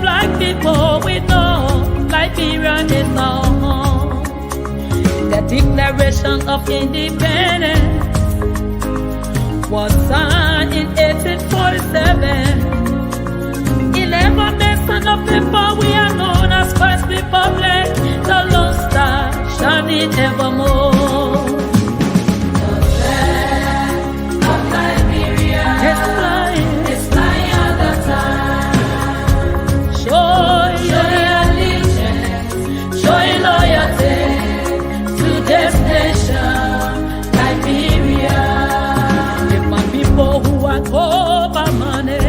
black people, we know Liberia is our home. The Declaration of Independence was signed in 1847. 11 nations of people, we are known as First Republic, the Lone Star shining evermore. The flag of Liberia is flying all the time. Show your allegiance, show your loyalty to this nation, Liberia. If my people who are over money,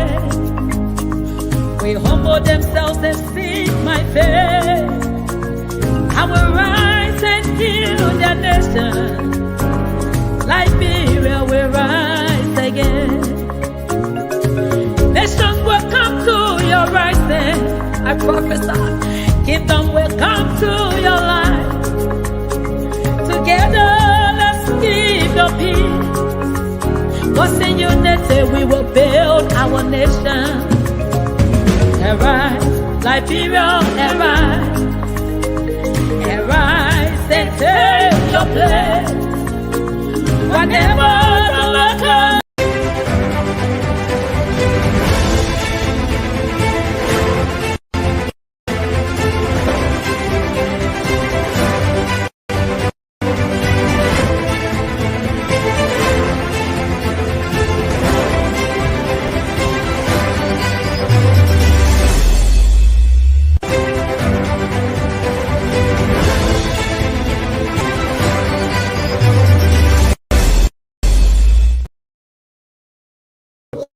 we humble themselves and seek my face, I will rise and heal their nation. Liberia will rise again. Nations will come to your rising. I prophesy. Kingdom will come to your life. Together, let's give your peace. Cause in unity we will build our nation. Arise, Liberia, arise. Arise and take your place. Whatever the local.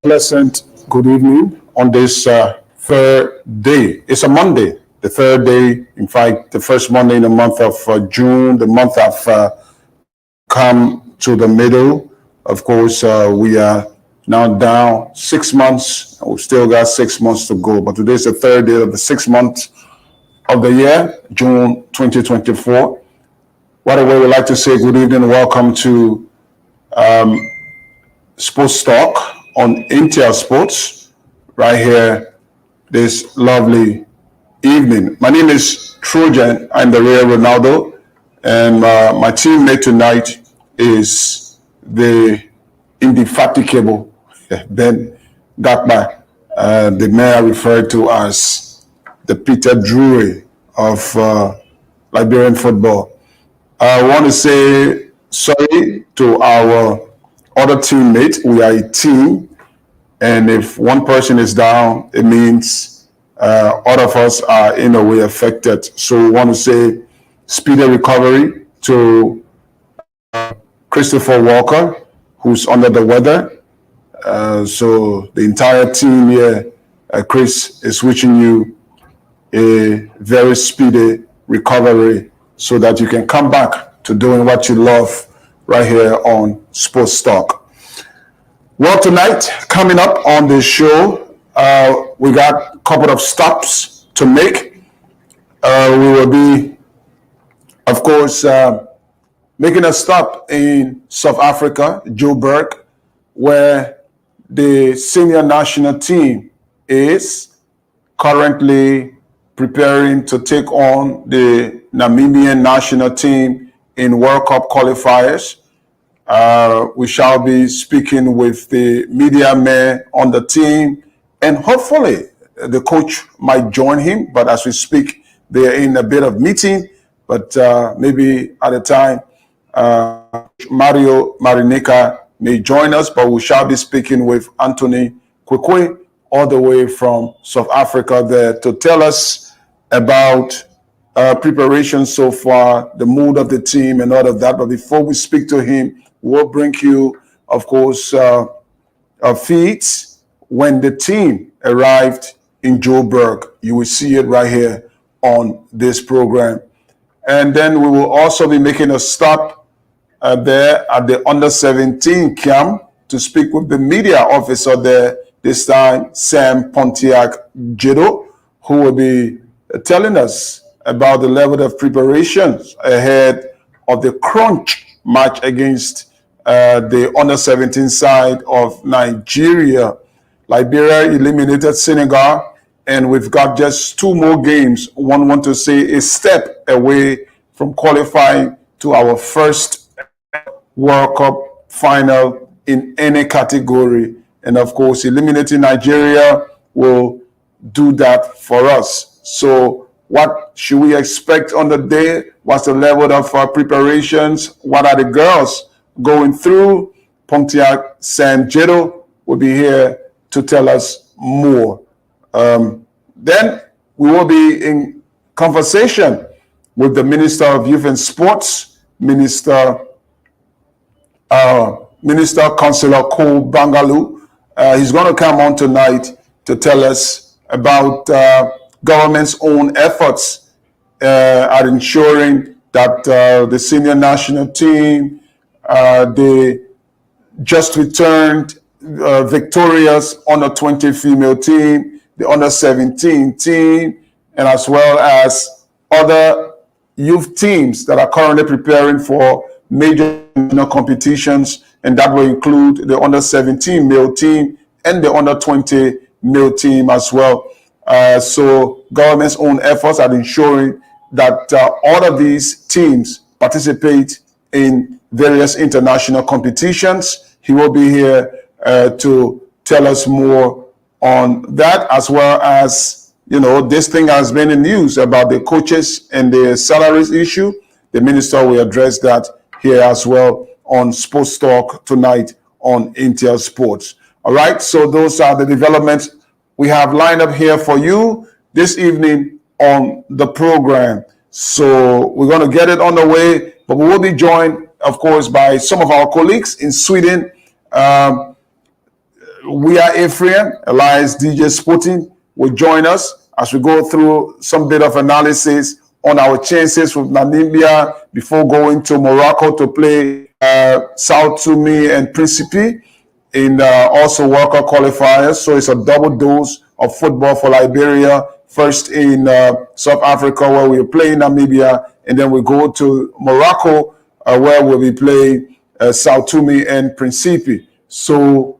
Pleasant good evening on this third day. It's a Monday, the third day, in fact, the first Monday in the month of June. The month have come to the middle. Of course, we are now down 6 months. We've still got 6 months to go, but today's the third day of the 6th month of the year, June 2024. What a way we'd like to say good evening. Welcome to Sports Talk on Intel Sports right here this lovely evening. My name is Trojan. I'm the real Ronaldo, and my teammate tonight is the indefatigable Ben Gakba, the man I refer to as the Peter Drury of Liberian football. I want to say sorry to our other teammates. We are a team, and if one person is down, it means all of us are in a way affected. So we want to say speedy recovery to Christopher Walker, who's under the weather. So the entire team here, Chris, is wishing you a very speedy recovery so that you can come back to doing what you love right here on Sports Talk. Well, tonight, coming up on the show, we got a couple of stops to make. We will be, of course, making a stop in South Africa, Joburg, where the senior national team is currently preparing to take on the Namibian national team in World Cup qualifiers. We shall be speaking with the media man on the team, and hopefully the coach might join him. But as we speak, they're in a bit of meeting, but maybe at a time, Mario Marinica may join us, but we shall be speaking with Anthony Kwekwe all the way from South Africa there to tell us about preparation so far, the mood of the team and all of that. But before we speak to him, we'll bring you, of course, feeds when the team arrived in Joburg. You will see it right here on this program. And then we will also be making a stop there at the under-17 camp to speak with the media officer there, this time, Sam Pontiac Jido, who will be telling us about the level of preparations ahead of the crunch match against the under-17 side of Nigeria. Liberia eliminated Senegal and we've got just 2 more games. One want to say a step away from qualifying to our first World Cup final in any category. And of course, eliminating Nigeria will do that for us. So what should we expect on the day? What's the level of preparations? What are the girls going through? Pontiac Sam Jedo will be here to tell us more. Then we will be in conversation with the Minister of Youth and Sports, Minister Councillor Cole Bangalu. He's going to come on tonight to tell us about government's own efforts at ensuring that the senior national team, they just returned victorious under 20 female team, the under 17 team, and as well as other youth teams that are currently preparing for major competitions, and that will include the under 17 male team and the under 20 male team as well. So government's own efforts at ensuring that all of these teams participate in various international competitions. He will be here to tell us more on that, as well as, you know, this thing has been in news about the coaches and the salaries issue. The minister will address that here as well on Sports Talk tonight on Intel Sports. All right, so those are the developments we have lined up here for you this evening on the program. So we're going to get it on the way, but we will be joined, of course, by some of our colleagues in Sweden. We are Ephraim, Elias DJ Sporting, will join us as we go through some bit of analysis on our chances with Namibia before going to Morocco to play Sao Tome and Principe in also World Cup qualifiers. So it's a double dose of football for Liberia. First in South Africa, where we're playing Namibia, and then we go to Morocco, where we'll be playing Sao Tome and Principe. So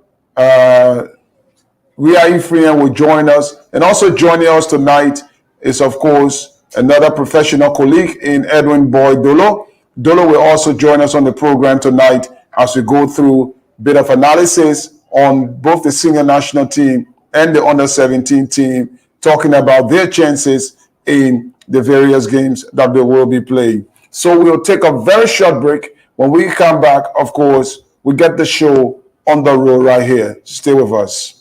Ria Ephraim will join us, and also joining us tonight is, of course, another professional colleague in Edwin Boy Dolo. Dolo will also join us on the program tonight as we go through a bit of analysis on both the senior national team and the under 17 team, talking about their chances in the various games that they will be playing. So we'll take a very short break. When we come back, of course, we get the show on the road right here. Stay with us.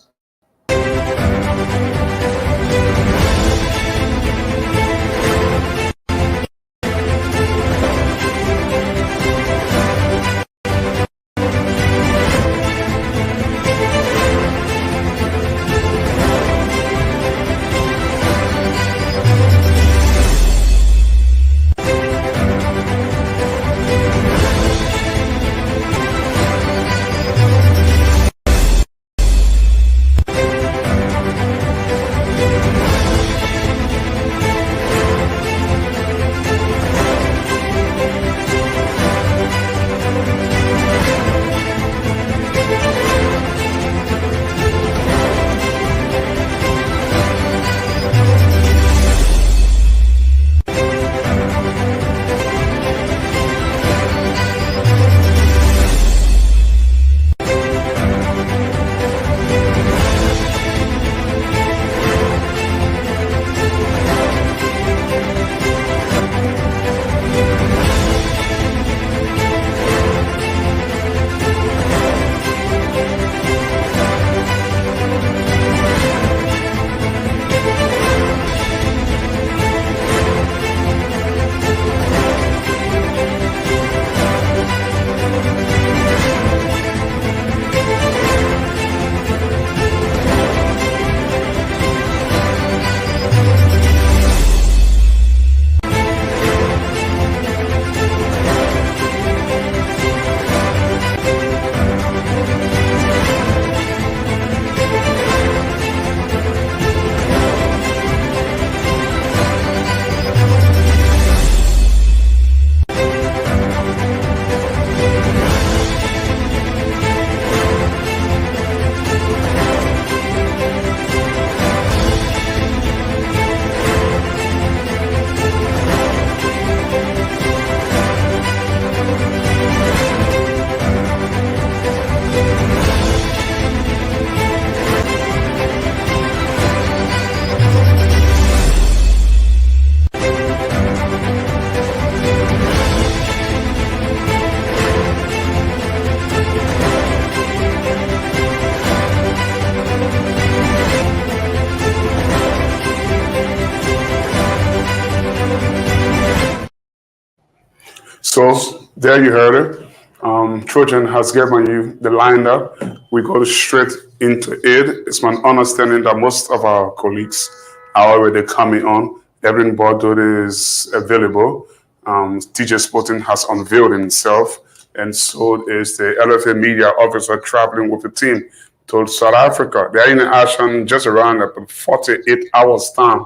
So there you heard it. Trojan has given you the lineup. We go straight into it. It's my understanding that most of our colleagues are already coming on. Evelyn Bordeaux is available. DJ Sporting has unveiled himself, and so is the LFA media officer traveling with the team to South Africa. They're in action just around 48 hours time.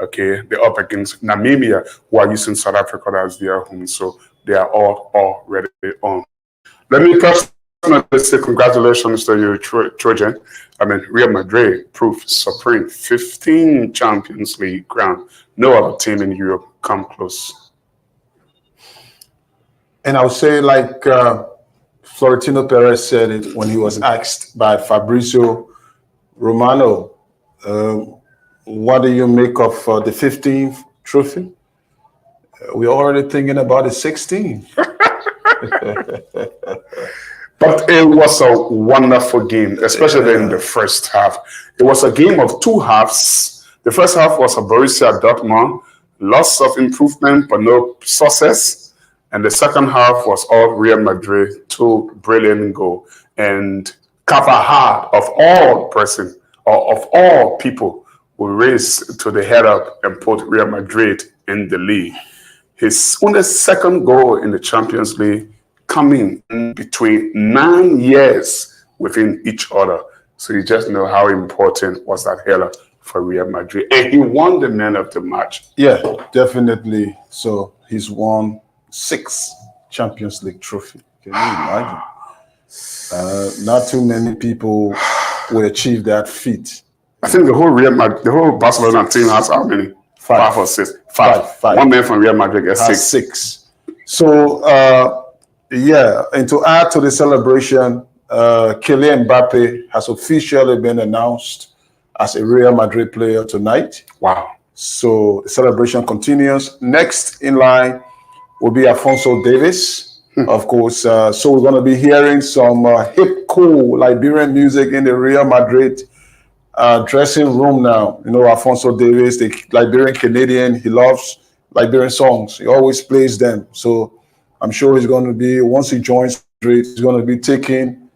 Okay, they're up against Namibia, who are using South Africa as their home. So they are all already on. Let me personally say congratulations to you, Trojan. I mean, Real Madrid proved supreme. 15 Champions League crown. No other team in Europe come close. And I would say, like Florentino Perez said it when he was asked by Fabrizio Romano, what do you make of the 15th trophy? We're already thinking about the 16th. But it was a wonderful game, especially in the first half. It was a game of two halves. The first half was a Borussia Dortmund, lots of improvement but no success. And the second half was all Real Madrid, two brilliant goals. And Carvajal, of all person or of all people, will race to the head up and put Real Madrid in the league. His only second goal in the Champions League coming in between 9 years within each other. So you just know how important was that header for Real Madrid. And he won the man of the match. Yeah, definitely. So he's won 6 Champions League trophies. Can you imagine? Not too many people will achieve that feat. I think the whole Barcelona team has how many? 5 or 6. 5. One man from Real Madrid gets 6. So, yeah, and to add to the celebration, Kylian Mbappe has officially been announced as a Real Madrid player tonight. Wow. So the celebration continues. Next in line will be Alphonso Davies, of course. So we're going to be hearing some hip, cool Liberian music in the Real Madrid dressing room now. You know, Alphonso Davies, the Liberian Canadian, he loves Liberian songs. He always plays them. So I'm sure he's going to be, once he joins Madrid, he's going to be taking,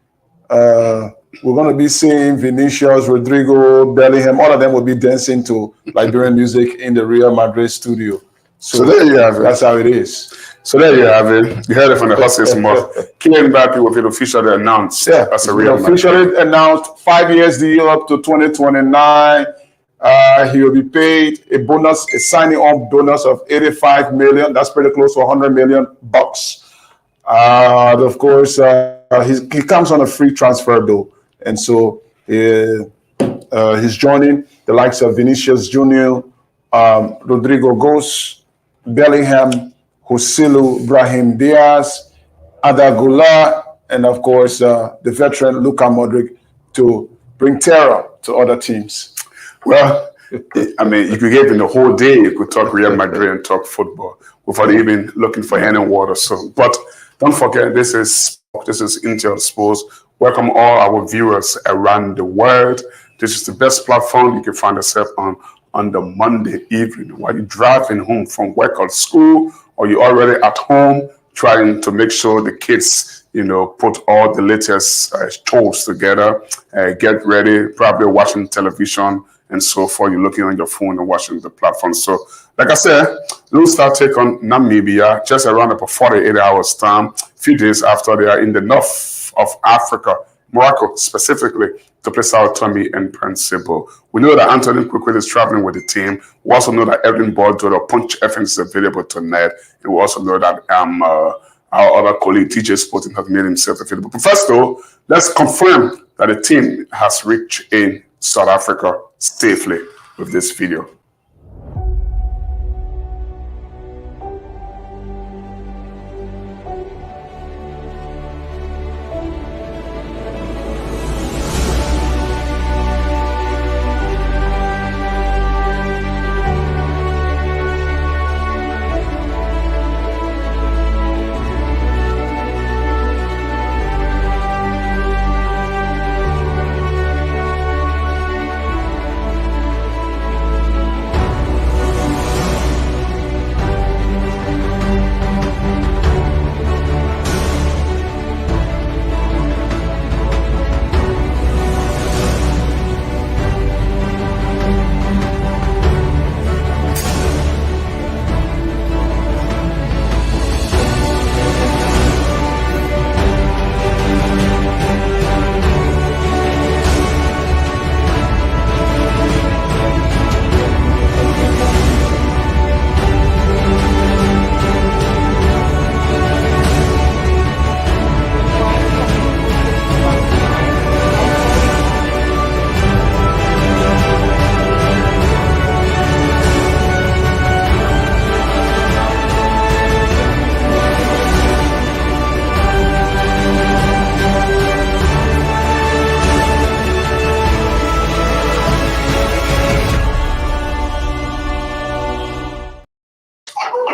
we're going to be seeing Vinicius, Rodrigo, Bellingham, all of them will be dancing to Liberian music in the Real Madrid studio. So there you have it. That's how it is. So there you have it. You heard it from the horse's mouth. Kylian Mbappe will be officially announced as a Real Madrid. Officially announced 5 years deal up to 2029. He will be paid a bonus, a signing on bonus of 85 million. That's pretty close to 100 million bucks. Of course, he comes on a free transfer though, and so he's joining the likes of Vinicius Junior, Rodrigo Gos, Bellingham, Joselu Brahim Diaz, Ada Gula, and of course the veteran Luka Modric to bring terror to other teams. Well, I mean, if you gave him the whole day, you could talk Real Madrid and talk football without even looking for any water. So, but don't forget, this is Intel Sports. Welcome all our viewers around the world. This is the best platform you can find yourself on the Monday evening while you're driving home from work or school, or you're already at home trying to make sure the kids, you know, put all the latest tools together, get ready, probably watching television and so forth. You're looking on your phone and watching the platform. So, like I said, Lone Star take on Namibia just around about 48 hours time, a few days after they are in the north of Africa, Morocco specifically, to play Sao Tome and Principe. We know that Anthony Quickwood is traveling with the team. We also know that Evelyn Bordeaux or Punch FM is available tonight. And we also know that our other colleague, DJ Sporting, has made himself available. But first, though, let's confirm that the team has reached in South Africa safely with this video.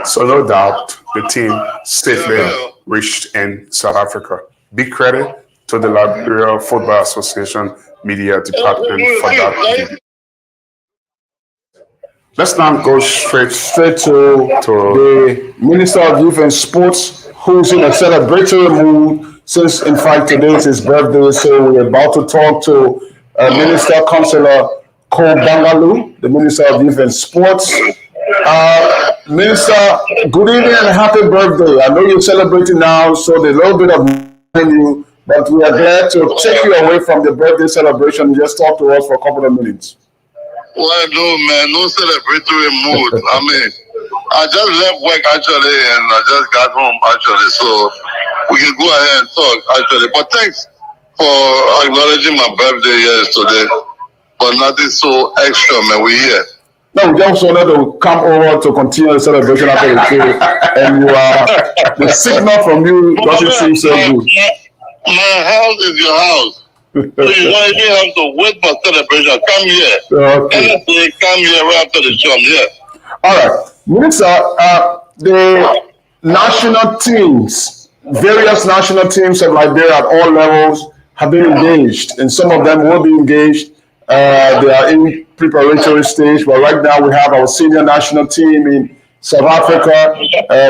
So no doubt the team safely reached in South Africa. Big credit to the Liberia Football Association Media Department for that. Let's now go straight to the Minister of Youth and Sports, who's in a celebratory mood since, in fact, today is his birthday. So we're about to talk to Minister Councillor Cole Bangalu, the Minister of Youth and Sports. Minister, good evening and happy birthday. I know you're celebrating now, so there's a little bit of you, but we are glad to take you away from the birthday celebration and just talk to us for a couple of minutes. Well, no, man, no celebratory mood. I mean, I just left work actually, and I just got home actually, so we can go ahead and talk actually. But thanks for acknowledging my birthday yesterday, but nothing so extra, man. We're here. No, we just wanted to come over to continue the celebration after the show, and you are the signal from you doesn't seem so good. My house is your house. So you don't even have to wait for celebration. Come here. Okay. Anything, come here right after the show. I'm here. All right. Minister, the national teams, various national teams of Liberia at all levels have been engaged, and some of them will be engaged. They are in preparatory stage, but right now we have our senior national team in South Africa,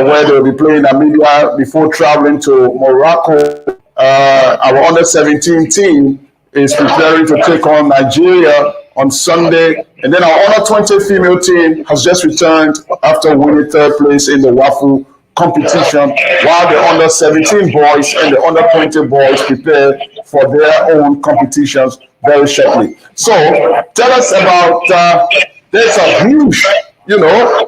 where they'll be playing Namibia before traveling to Morocco. Our under-17 team is preparing to take on Nigeria on Sunday. And then our under-20 female team has just returned after winning third place in the WAFU competition, while the under-17 boys and the under-20 boys prepare for their own competitions very shortly. So tell us about, there's a huge,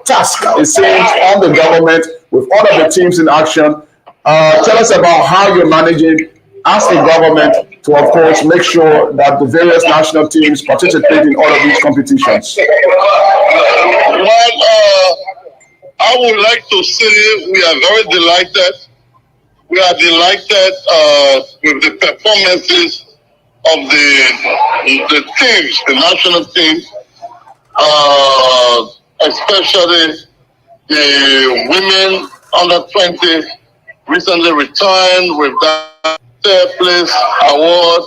task, it seems, on the government with all of the teams in action. Tell us about how you're managing as a government to, of course, make sure that the various national teams participate in all of these competitions. Well, I would like to say we are very delighted. We are delighted with the performances of the teams, the national teams, especially the women under 20 recently returned with that third place award.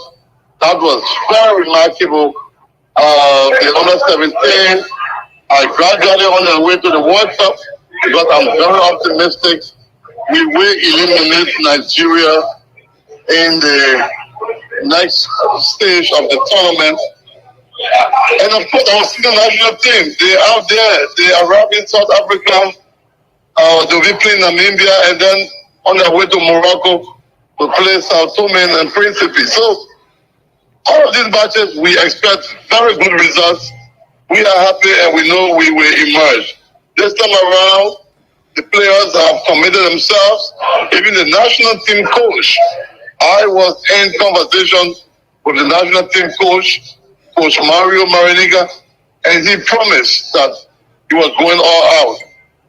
That was very remarkable. The under 17 are gradually on their way to the World Cup, but I'm very optimistic we will eliminate Nigeria in the next stage of the tournament. And of course, our senior national team, they are out there. They arrive in South Africa. They'll be playing Namibia and then on their way to Morocco to play Sao Tome and Principe. So all of these matches, we expect very good results. We are happy and we know we will emerge. This time around, the players have committed themselves. Even the national team coach, I was in conversation with the national team coach, Coach Mario Mariniga, and he promised that he was going all out.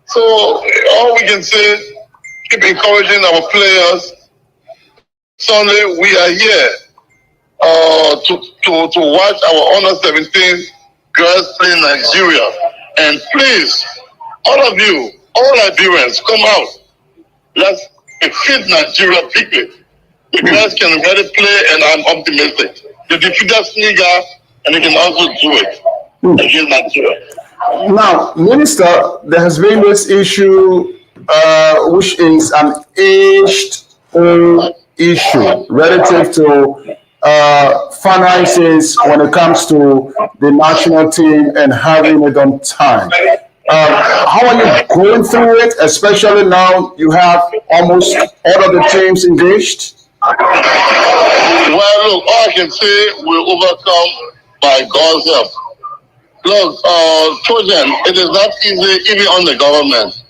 So all we can say, keep encouraging our players. Sunday, we are here to watch our under 17 girls play in Nigeria. And please, all of you, all Liberians, come out. Let's defeat Nigeria quickly. The girls can really play, and I'm optimistic. They defeated Senegal, and they can also do it against Nigeria. Now, Minister, there has been this issue, which is an age-old issue relative to finances when it comes to the national team and having it on time. How are you going through it, especially now you have almost all of the teams engaged? Well, look, all I can say, we'll overcome by God's help. Look, Trojan, it is not easy even on the government.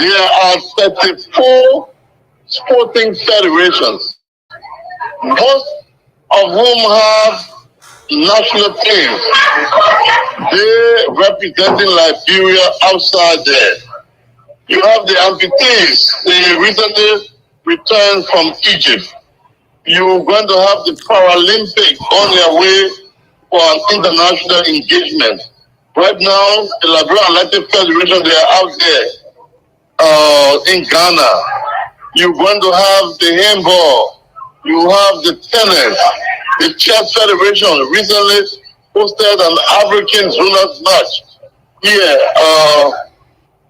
There are 34 sporting federations, most of whom have national teams. They representing Liberia outside there. You have the amputees. They recently returned from Egypt. You're going to have the Paralympics on their way for an international engagement. Right now, the Liberian Athletic Federation, they are out there. sport in Ghana. You're going to have the handball, you have the tennis, the chess federation recently hosted an African zonal match here,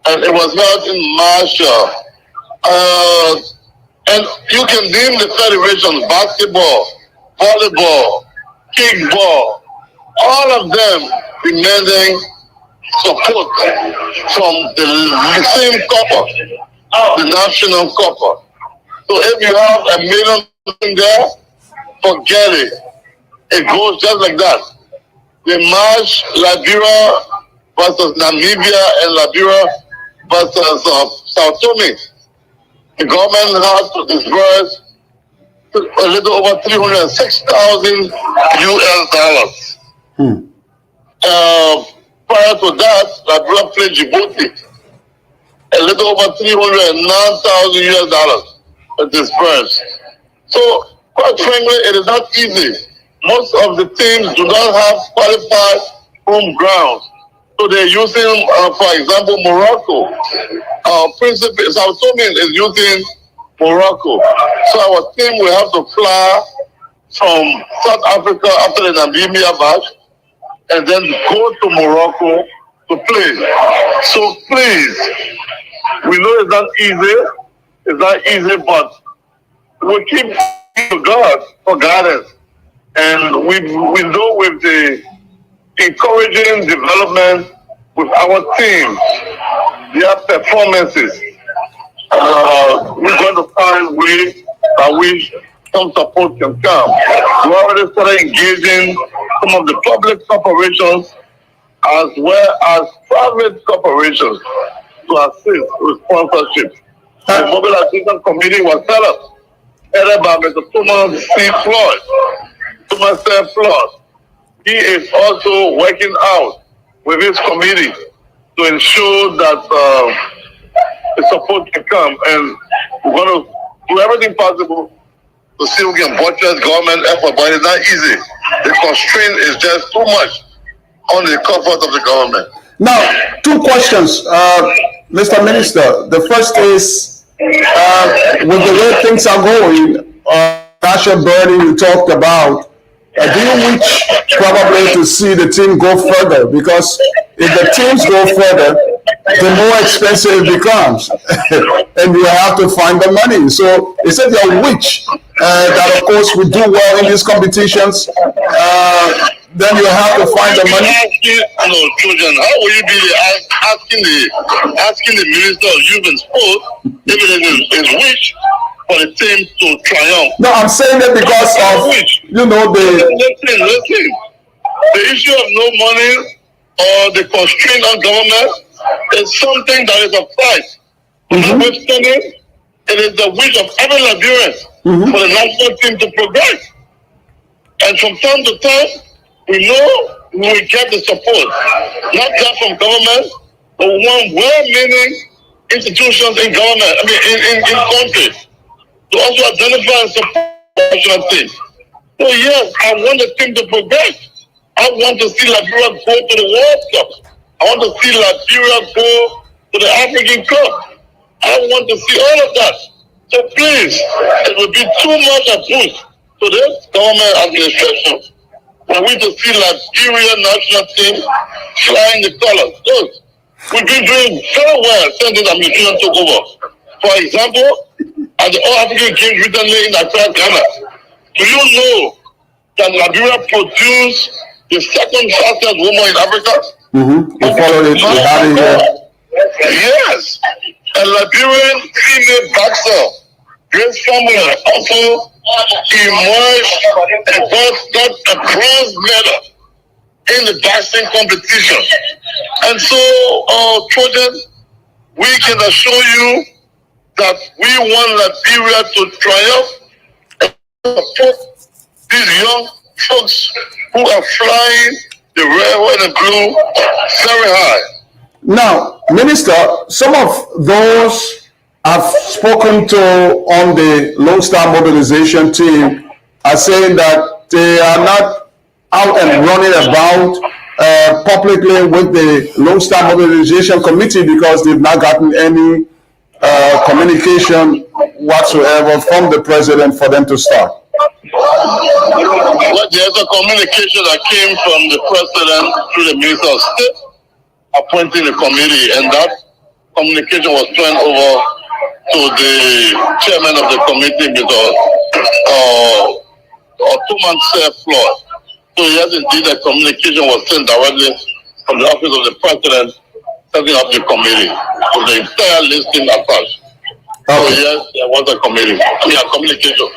and it was held in Marshall. And you can name the federation: basketball, volleyball, kickball, all of them demanding support from the same copper, the national copper. So if you have $1 million there, forget it. It goes just like that. The match, Liberia versus Namibia and Liberia versus Sao Tome. The government has to disburse a little over $306,000 US. Prior to that, Liberia played Djibouti. A little over $309,000 US dispersed. So, quite frankly, it is not easy. Most of the teams do not have qualified home grounds. So they're using, for example, Morocco. Sao Tome is using Morocco. So our team will have to fly from South Africa after the Namibia match and then go to Morocco to play. So please, we know it's not easy. It's not easy, but we keep to God for guidance. And we know with the encouraging development with our teams, their performances, we're going to find ways by which some support can come. We already started engaging some of the public corporations as well as private corporations to assist with sponsorship. The mobilization committee was set up, headed by Mr. Thomas C. Floyd. Thomas C. Floyd. He is also working out with his committee to ensure that the support can come, and we're going to do everything possible to see if we can buttress government effort, but it's not easy. The constraint is just too much on the comfort of the government. Now, two questions, Mr. Minister. The first is, with the way things are going, National Birdie you talked about, do you wish probably to see the team go further? Because if the teams go further, the more expensive it becomes, and you have to find the money. So is it your wish that, of course, we do well in these competitions? Then you have to find the money. Children, how will you be asking the Minister of Youth and Sport if it is his wish for the team to triumph? No, I'm saying that because of, you know, Listen. The issue of no money or the constraint on government is something that is a fight. Notwithstanding, it is the wish of every Liberian for the national team to progress. And from time to time, we know we will get the support, not just from government, but one well-meaning institutions in government, in country, to also identify and support the national team. So yes, I want the team to progress. I want to see Liberia go to the World Cup. I want to see Liberia go to the African Cup. I want to see all of that. So please, it will be too much a push to this government administration for we to see Liberia national team flying the colors. Look, we've been doing very well since this administration took over. For example, at the All-African Games recently in Accra, Ghana, do you know that Liberia produced the second fastest woman in Africa? You followed it, you had it here. Yes, a Liberian female boxer, Grace Family, also emerged and got a bronze medal in the boxing competition. And so, Trojan, we can assure you that we want Liberia to triumph and support these young folks who are flying the red, white, and blue very high. Now, Minister, some of those I've spoken to on the Lone Star Mobilization team are saying that they are not out and running about publicly with the Lone Star Mobilization Committee because they've not gotten any communication whatsoever from the president for them to start? Well, there's a communication that came from the president through the Minister of State appointing a committee, and that communication was turned over to the chairman of the committee, Mr. Ottoman Floyd. So yes, indeed, a communication was sent directly from the office of the president setting up the committee for the entire listing attached. So yes, there was a committee. A communication.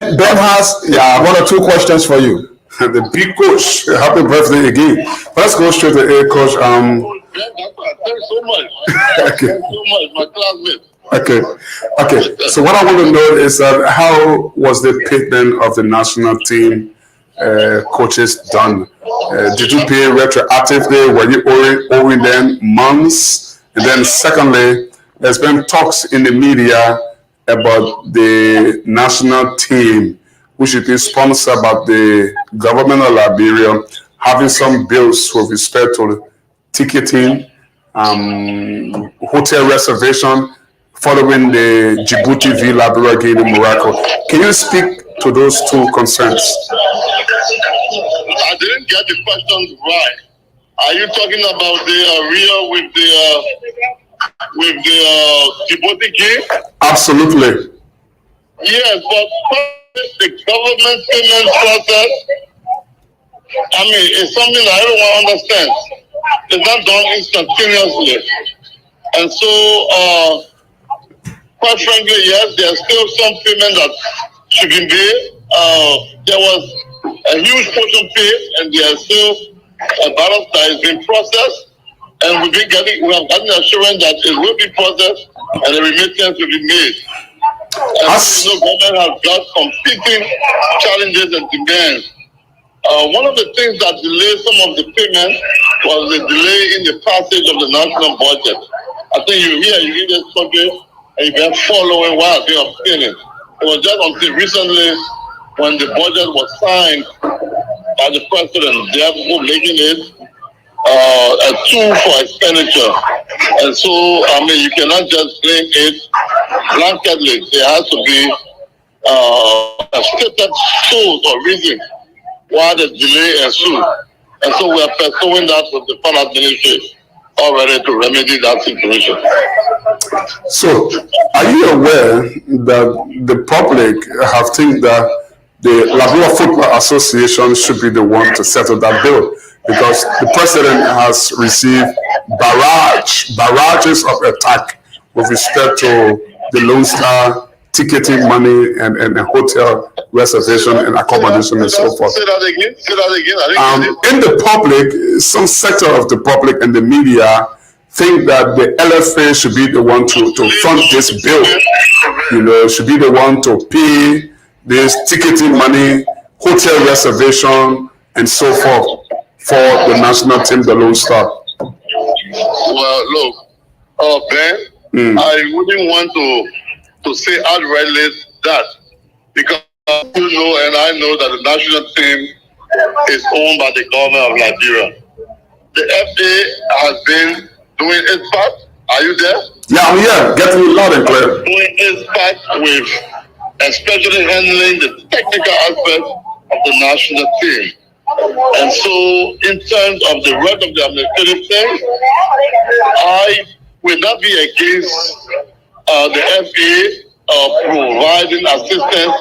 Ben has one or two questions for you. The big coach, happy birthday again. Let's go straight to A, coach. Thanks so much. Okay. Thanks so much, my classmate. Okay. So what I want to know is how was the payment of the national team coaches done? Did you pay retroactively? Were you owing them months? And then secondly, there's been talks in the media about the national team, which should be sponsored by the government of Liberia, having some bills with respect to ticketing, hotel reservation, following the Djibouti v Liberia game in Morocco. Can you speak to those two concerns? I didn't get the question right. Are you talking about the Rio with the Djibouti game? Absolutely. Yes, but the government payment process, it's something that everyone understands. It's not done instantaneously. And so, quite frankly, yes, there's still some payment that should be made. There was a huge portion paid, and there's still a balance that is being processed. And we have gotten assurance that it will be processed and the remittance will be made. And the government has got competing challenges and demands. One of the things that delayed some of the payments was the delay in the passage of the national budget. I think you hear this subject and you've been following what I've been obtaining. It was just until recently when the budget was signed by the president, therefore making it a tool for expenditure. And so, you cannot just blame it blanketly. There has to be a stated source or reason why the delay ensued. And so we are pursuing that with the fund administration already to remedy that situation. So, are you aware that the public have think that the Liberia Football Association should be the one to settle that bill? Because the president has received barrages of attack with respect to the Lone Star ticketing money and hotel reservation and accommodation and so forth. Say that again. In the public, some sector of the public and the media think that the LFA should be the one to fund this bill. Should be the one to pay this ticketing money, hotel reservation, and so forth for the national team, the Lone Star. Well, look, Ben, I wouldn't want to say outrightly that, because you know and I know that the national team is owned by the government of Liberia. The FA has been doing its part. Are you there? Yeah, I'm here. Getting you loud and clear. Doing its part with especially handling the technical aspect of the national team. And so, in terms of the rest of the administrative thing, I will not be against the FA providing assistance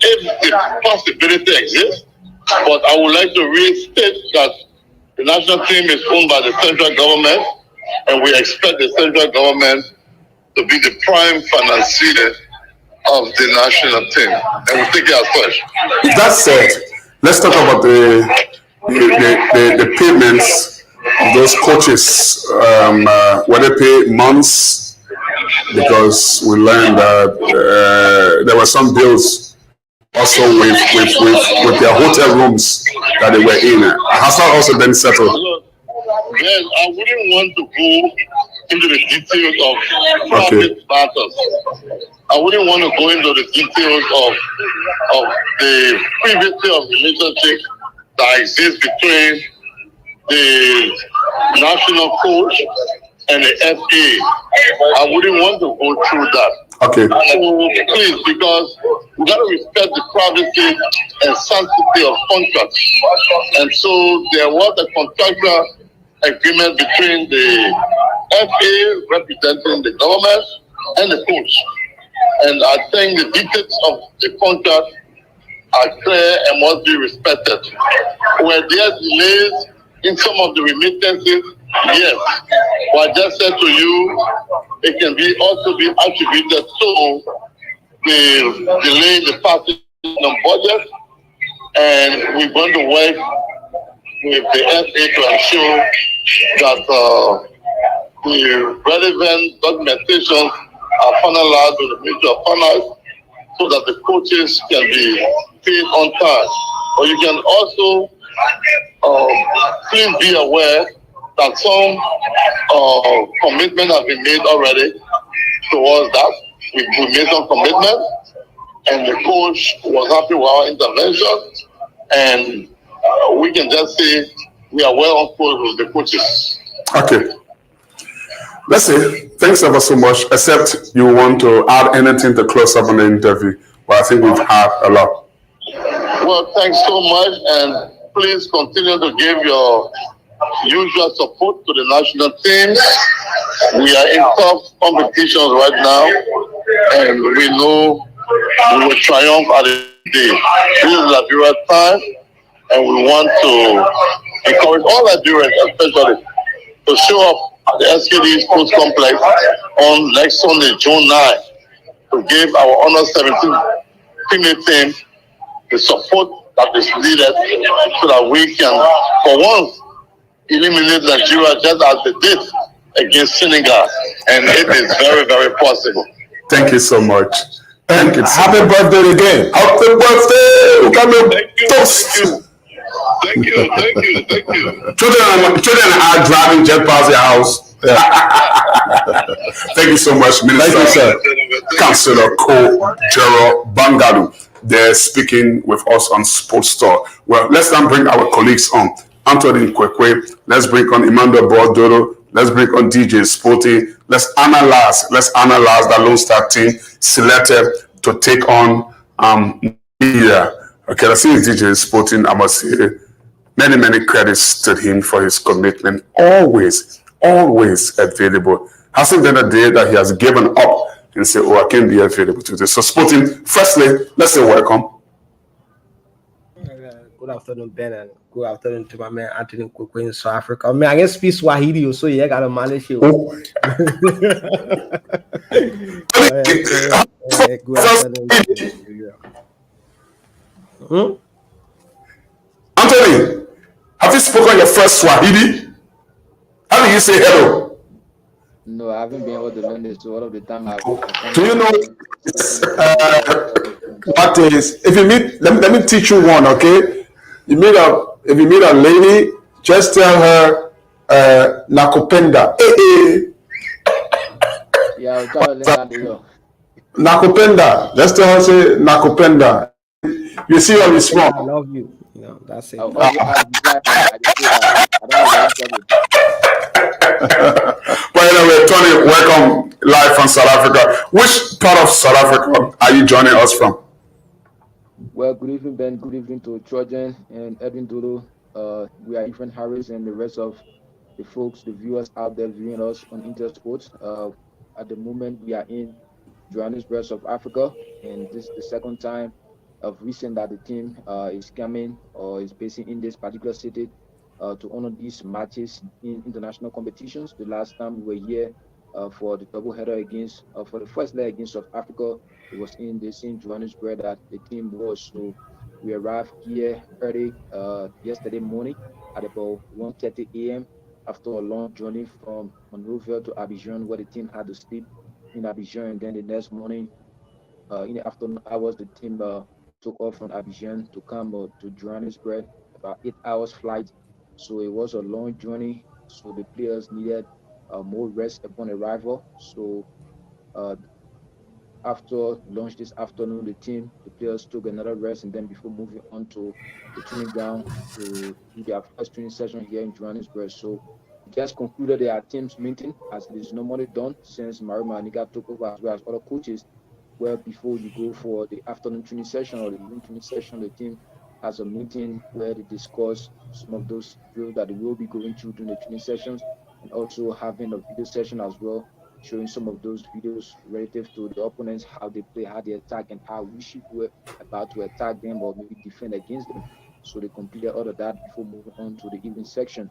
if the possibility exists. But I would like to restate that the national team is owned by the central government, and we expect the central government to be the prime financier of the national team, and we take it as such. That said, let's talk about the payments of those coaches. Were they paid months? Because we learned that there were some bills also with their hotel rooms that they were in. Has that also been settled? Yes, I wouldn't want to go into the details of private matters. I wouldn't want to go into the details of the privacy of relationship that exists between the national coach and the FA. I wouldn't want to go through that. Okay. So please, because we got to respect the privacy and sanctity of contracts. And so there was a contractual agreement between the FA representing the government and the coach. And I think the details of the contract are clear and must be respected. Were there delays in some of the remittances? Yes. But I just said to you, it can be also be attributed to the delay in the passage of budget, and we're going to work with the FA to ensure that the relevant documentation are finalized with the Ministry of Finance so that the coaches can be paid on time. But you can also please be aware that some commitment has been made already towards that. We made some commitment, and the coach was happy with our intervention, and we can just say we are well on course with the coaches. Okay. Let's say, thanks ever so much, except you want to add anything to close up on the interview. But I think we've had a lot. Well, thanks so much, and please continue to give your usual support to the national teams. We are in tough competitions right now, and we know we will triumph at the day. This is Liberia's time, and we want to encourage all Nigerians, especially, to show up at the SKD Sports Complex on next Sunday, June 9, to give our Honor 17 female team the support that is needed so that we can, for once, eliminate Nigeria just as they did against Senegal. And it is very, very possible. Thank you so much. Thank you. Happy birthday again. Happy birthday! Thank you. Children are driving jet past your house. Thank you so much, Minister. Thank you, sir. Councillor Ko Jero Bangalu. They're speaking with us on Sports Talk. Well, let's now bring our colleagues on. Anthony Kwekwe. Let's bring on Emmanuel Bordoro. Let's bring on DJ Sporty. Let's analyze the Lone Star team selected to take on media. Okay, let's see DJ Sporting. I must say many credits to him for his commitment. Always available. Hasn't been a day that he has given up and say, oh, I can't be available today. So Sporting, firstly, let's say welcome. Good afternoon, Ben, and good afternoon to my man Anthony Kwekwe in South Africa. I mean, I can speak Swahili, so yeah, I gotta manage you. Good afternoon. Anthony, have you spoken your first Swahili? How do you say hello? No, I haven't been able to learn this all of the time. Do you know what is, if you meet, let me teach you one, okay? If you meet a lady, just tell her nakupenda. Yeah, I'll try to learn that. Nakupenda. Just tell her, say nakupenda. You see her I respond. love you. You know, that's it. I don't But anyway, Tony, welcome live from South Africa. Which part of South Africa are you joining us from? Well, good evening, Ben. Good evening to Trojan and Edwin Dodo. We are Ethan Harris and the rest of the folks, the viewers out there viewing us on Intersports. At the moment, we are in Johannesburg, South Africa, and this is the second time of recent that the team is coming or is basing in this particular city to honor these matches in international competitions. The last time we were here for the doubleheader against, for the first leg against South Africa, it was in the same Johannesburg that the team was. So we arrived here early yesterday morning at about 1:30 a.m. after a long journey from Monrovia to Abidjan, where the team had to sleep in Abidjan. And then the next morning, in the afternoon hours, the team took off from Abidjan to come to Johannesburg, about 8 hours flight. So it was a long journey. So the players needed more rest upon arrival. So after lunch this afternoon, the players took another rest, and then before moving on to the training ground to do their first training session here in Johannesburg. So just concluded their team's meeting as it is normally done since Mario Manica took over as well as other coaches. Where before you go for the afternoon training session or the evening training session, the team has a meeting where they discuss some of those drills that they will be going through during the training sessions, and also having a video session as well, showing some of those videos relative to the opponents, how they play, how they attack, and how we should go about to attack them or maybe defend against them. So they completed all of that before moving on to the evening section.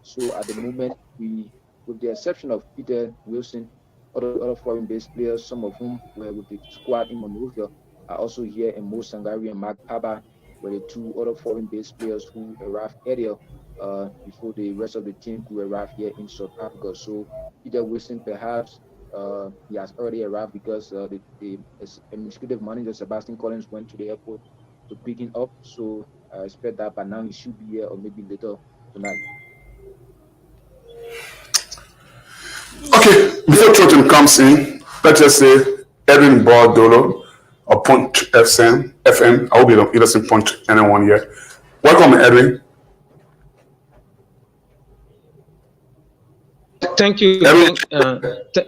So at the moment, we, with the exception of Peter Wilson, other foreign-based players, some of whom were with the squad in Monrovia, are also here, and Mo Sangari and Mark Paba were the two other foreign-based players who arrived earlier before the rest of the team who arrived here in South Africa. So Peter Wilson, perhaps he has already arrived because the administrative manager Sebastian Collins went to the airport to pick him up. So I expect that by now he should be here or maybe later tonight. Okay, before Trojan comes in, let's just say Edwin Bordolo or Punch FM. I hope he doesn't punch anyone yet. Welcome, Edwin. Thank you.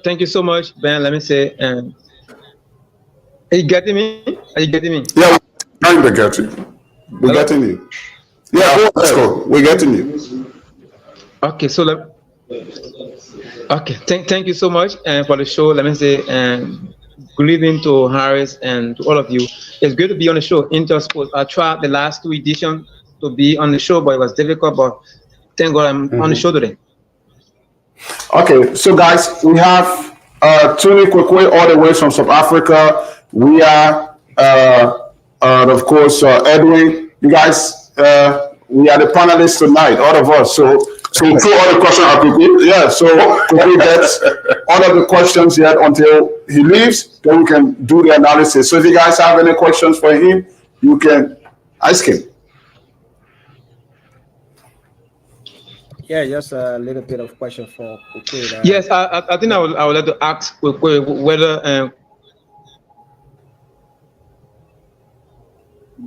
Thank you so much, Ben. Let me say, are you getting me? Are you getting me? Yeah, I'm getting you. We're getting you. Yeah, let's go. We're getting you. Okay, so okay. Thank you so much for the show. Let me say, good evening to Harris and to all of you. It's good to be on the show. Intersport. I tried the last 2 editions to be on the show, but it was difficult. But thank God I'm on the show today. Okay, so guys, we have Tony Kwekwe all the way from South Africa. We are, of course, Edwin. You guys, we are the panelists tonight, all of us. So throw all the questions at Kwekwe. Yeah, so Kwekwe gets all of the questions yet until he leaves. Then we can do the analysis. So if you guys have any questions for him, you can ask him. Yeah, just a little bit of question for Kwekwe. Yes, I think I would like to ask Kwekwe whether.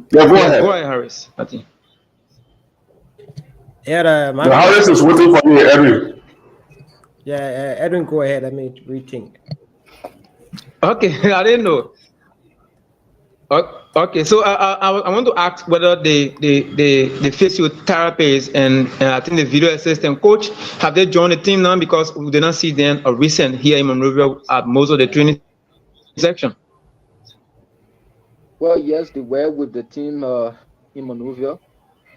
Yeah, go ahead. Go ahead, Harris. I think. Yeah, Harris is waiting for you, Edwin. Yeah, Edwin, go ahead. Let me rethink. Okay, I didn't know. Okay, so I want to ask whether the physiotherapists and I think the video assistant coach, have they joined the team now, because we did not see them a recent here in Monrovia at most of the training section? Well, yes, they were with the team in Monrovia.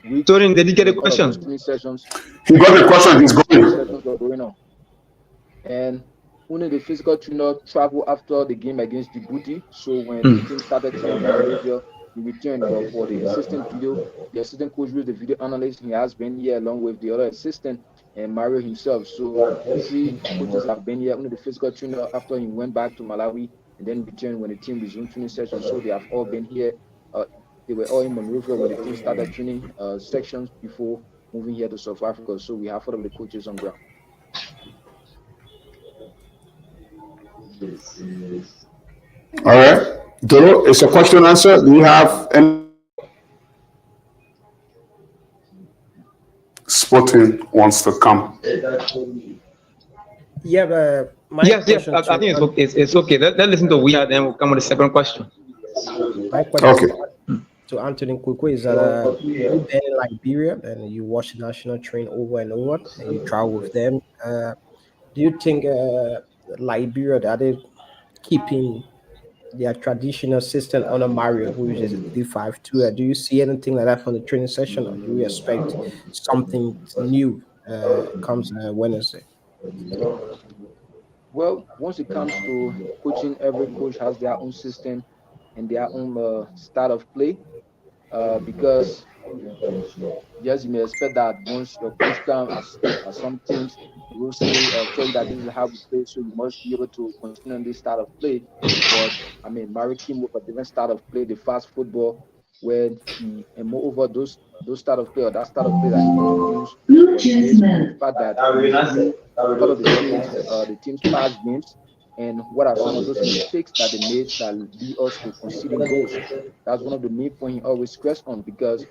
Torin, did you get a question? Sessions. He got the question. He's going. Sessions were going on. And only the physical trainer traveled after the game against Djibouti. So when the team started training in Monrovia, he returned. But for the assistant coach was the video analyst. He has been here along with the other assistant and Mario himself. So 3 coaches have been here. Only the physical trainer after he went back to Malawi and then returned when the team resumed training session. So they have all been here. They were all in Monrovia when the team started training sections before moving here to South Africa. So we have all of the coaches on ground. All right. Dolo, it's a question answer. Do you have any? Sporting wants to come. Yeah, but yes. I think it's okay. Let's listen to Weah, then we'll come with the second question. My question Okay. to Anthony Kwekwe is that you've been in Liberia and you watch the national train over and over and you travel with them. Do you think Liberia, are they keeping their traditional system under Mario, which is D52? Do you see anything like that from the training session, or do you expect something new comes Wednesday? Well, once it comes to coaching, every coach has their own system and their own style of play. Because yes, you may expect that once your coach comes at some teams, he will say, tell you that this is how we play, so you must be able to continue on this style of play. But I mean, Mario came with a different style of play, the fast football, where he, and moreover, those style of play or that style of play that he introduced, the fact that a lot of the team's past games, and what are some of those mistakes that they made that lead us to conceding goals. That's one of the main points he always stressed on, because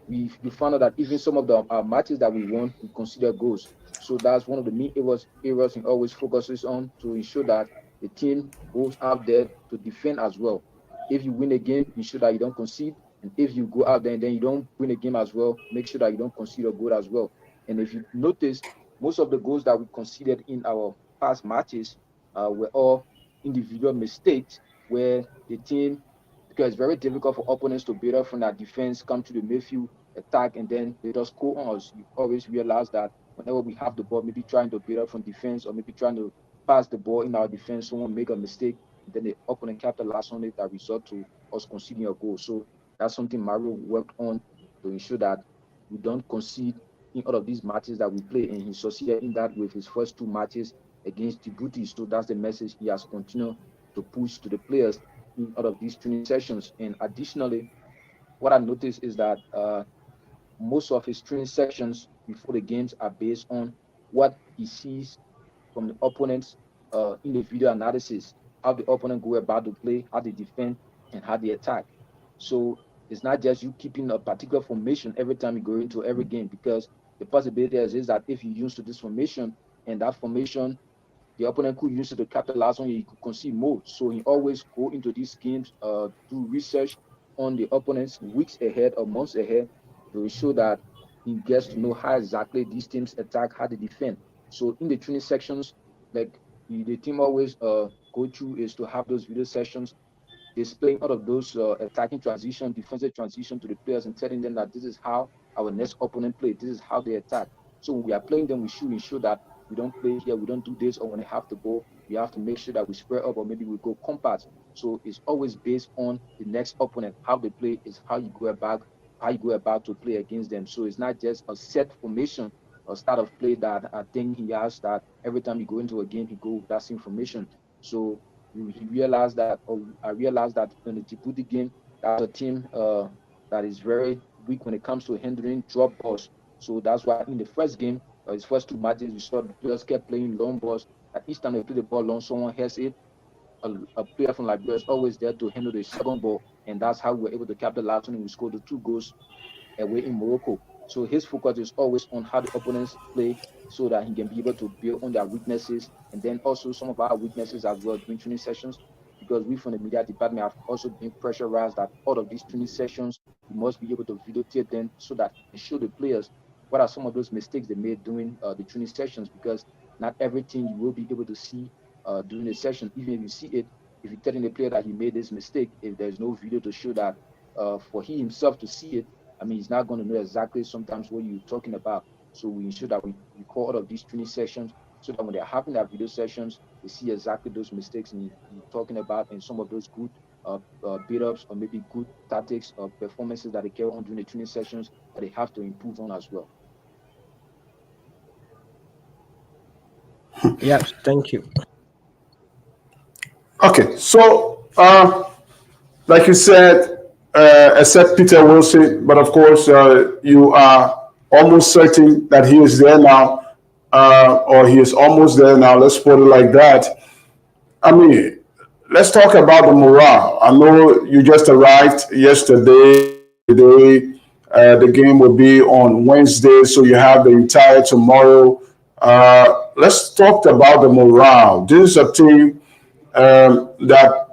you found out that even some of the matches that we won, we consider goals. So that's one of the main areas he always focuses on to ensure that the team goes out there to defend as well. If you win a game, ensure that you don't concede. And if you go out there and then you don't win a game as well, make sure that you don't concede a goal as well. And if you notice, most of the goals that we conceded in our past matches were all individual mistakes where the team, because it's very difficult for opponents to build up from that defense, come to the midfield, attack, and then they just score on us. You always realize that whenever we have the ball, maybe trying to build up from defense or maybe trying to pass the ball in our defense, someone make a mistake, and then the opponent capitalize on it that result to us conceding a goal. So that's something Mario worked on to ensure that we don't concede in all of these matches that we play, and he succeeded in that with his first 2 matches against Djibouti. So that's the message he has continued to push to the players in all of these training sessions. And additionally, what I noticed is that most of his training sessions before the games are based on what he sees from the opponents in the video analysis, how the opponent go about to play, how they defend, and how they attack. So it's not just you keeping a particular formation every time you go into every game, because the possibility is that if you use to this formation and that formation, the opponent could use it to capitalize on you, could concede more. So he always go into these games, do research on the opponents weeks ahead or months ahead to ensure that he gets to know how exactly these teams attack, how they defend. So in the training sections, like the team always go through is to have those video sessions displaying all of those attacking transition, defensive transition to the players and telling them that this is how our next opponent play, this is how they attack. So when we are playing them, we should ensure that we don't play here, we don't do this, or when they have the ball, we have to make sure that we spread up or maybe we go compact. So it's always based on the next opponent. How they play is how you go about to play against them. So it's not just a set formation or start of play that I think he has that every time you go into a game, he go with that same formation. So he realized that, or I realized that in the Djibouti game, that's a team that is very weak when it comes to handling drop balls. So that's why in the first game, his first 2 matches, we saw the players kept playing long balls. At each time they play the ball long, someone has it. A player from Liberia is always there to handle the second ball, and that's how we were able to capitalize on and we scored the 2 goals away in Morocco. So his focus is always on how the opponents play so that he can be able to build on their weaknesses, and then also some of our weaknesses as well during training sessions, because we from the media department have also been pressurized that all of these training sessions, we must be able to videotape them so that we show the players what are some of those mistakes they made during the training sessions, because not everything you will be able to see during the session. Even if you see it, if you're telling the player that he made this mistake, if there's no video to show that for he himself to see it, I mean, he's not going to know exactly sometimes what you're talking about. So we ensure that we record all of these training sessions so that when they're having their video sessions, they see exactly those mistakes and you're talking about, and some of those good build-ups or maybe good tactics or performances that they carry on during the training sessions that they have to improve on as well. Yes, thank you. Okay, so like you said, except Peter Wilson, but of course you are almost certain that he is there now, or he is almost there now. Let's put it like that. I mean, let's talk about the morale. I know you just arrived yesterday. Today, the game will be on Wednesday, so you have the entire tomorrow. Let's talk about the morale. This is a team that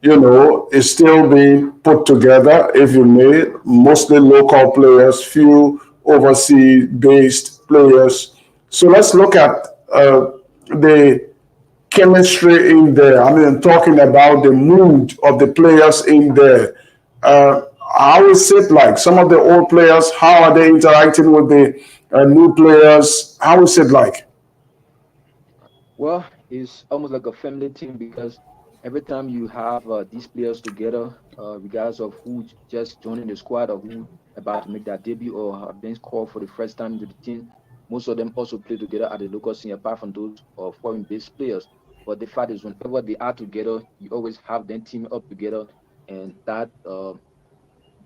is still being put together, if you may, mostly local players, few overseas-based players. So let's look at the chemistry in there. I mean, talking about the mood of the players in there. How is it like? Some of the old players, how are they interacting with the new players? How is it like? Well, it's almost like a family team, because every time you have these players together, regardless of who just joining the squad or who about to make their debut or have been called for the first time into the team, most of them also play together at the local scene, apart from those foreign-based players. But the fact is, whenever they are together, you always have them team up together, and that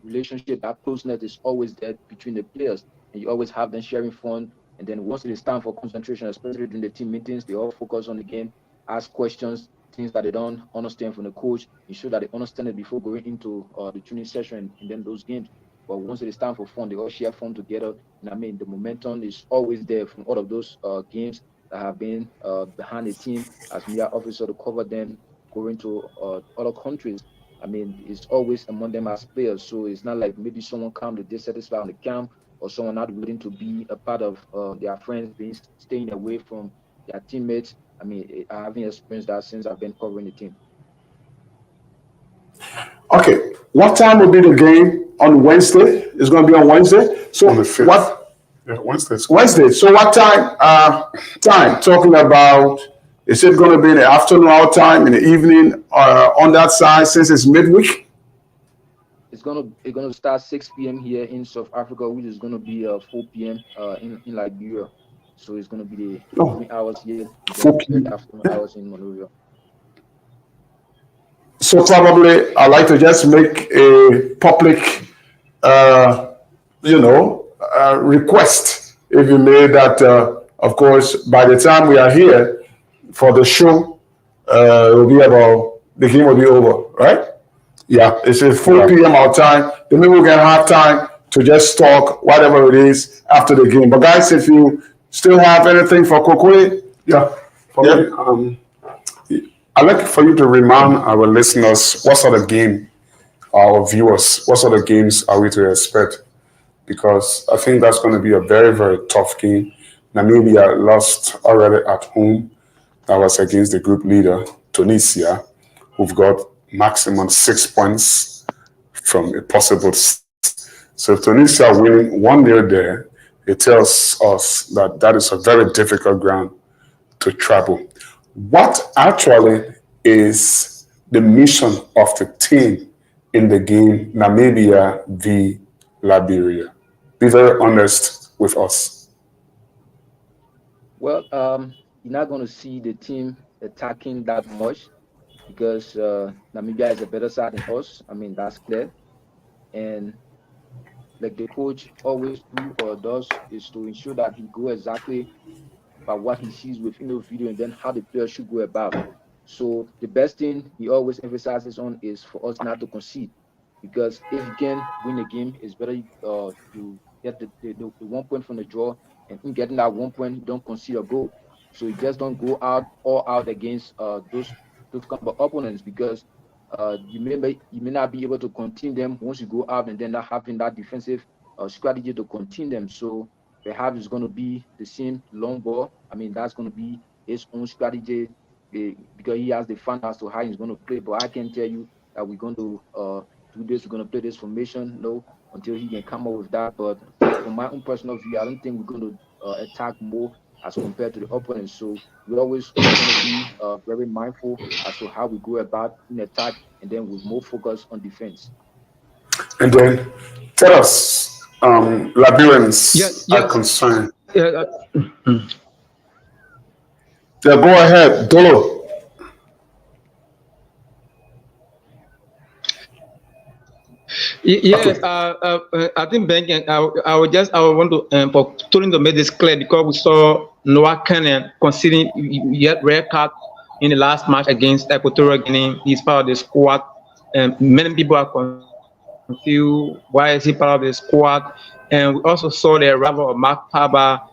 relationship, that closeness is always there between the players, and you always have them sharing fun. And then once it is time for concentration, especially during the team meetings, they all focus on the game, ask questions, things that they don't understand from the coach, ensure that they understand it before going into the training session and then those games. But once it is time for fun, they all share fun together. And I mean, the momentum is always there from all of those games that have been behind the team as media officer to cover them, going to other countries. I mean, it's always among them as players. So it's not like maybe someone come to dissatisfied on the camp or someone not willing to be a part of their friends staying away from their teammates. I mean, I haven't experienced that since I've been covering the team. Okay, what time will be the game on Wednesday? It's going to be on Wednesday. So On the 5th. what? Yeah, Wednesdays. Wednesday. So what time? Time talking about. Is it going to be in the afternoon, our time, in the evening, on that side since it's midweek? It's gonna start 6 p.m. here in South Africa, which is gonna be 4 p.m. In Liberia. So it's gonna be the 3 hours here, 4 p.m. afternoon hours in Monrovia. So probably I'd like to just make a public, request, if you may, that of course by the time we are here for the show, it will be about the game will be over, right? Yeah, it's at 4 p.m. our time. Then maybe we can have time to just talk whatever it is after the game. But guys, if you still have anything for Kokwe, I'd like for you to remind our listeners what sort of game, our viewers, what sort of games are we to expect? Because I think that's going to be a very, very tough game. Namibia lost already at home. That was against the group leader, Tunisia, who've got maximum 6 points from a possible. So Tunisia winning 1-0 there, it tells us that that is a very difficult ground to travel. What actually is the mission of the team in the game Namibia v Liberia? Be very honest with us. Well, you're not going to see the team attacking that much because Namibia is a better side than us. I mean, that's clear. And like the coach always do or does is to ensure that he go exactly by what he sees within the video and then how the players should go about. So the best thing he always emphasizes on is for us not to concede, because if you can win a game, it's better you get the 1 point from the draw, and in getting that 1 point, you don't concede a goal. So you just don't go all out against those kind of opponents, because you may not be able to contain them once you go out and then not having that defensive strategy to contain them. So perhaps it's going to be the same long ball. I mean, that's going to be his own strategy because he has the fun as to how he's going to play. But I can tell you that we're going to do this, we're going to play this formation, no, until he can come up with that. But from my own personal view, I don't think we're going to attack more as compared to the opponents. So we're always going to be very mindful as to how we go about in attack, and then with more focus on defense. And then tell us, Liberians are concerned. Yeah, go ahead, Dolo. Yes, I think Ben, I want to for Tony to make this clear, because we saw Noah Cannon conceding yet red card in the last match against Equatorial Guinea. He's part of the squad, and many people are confused. Why is he part of the squad? And we also saw the arrival of Mark Paba.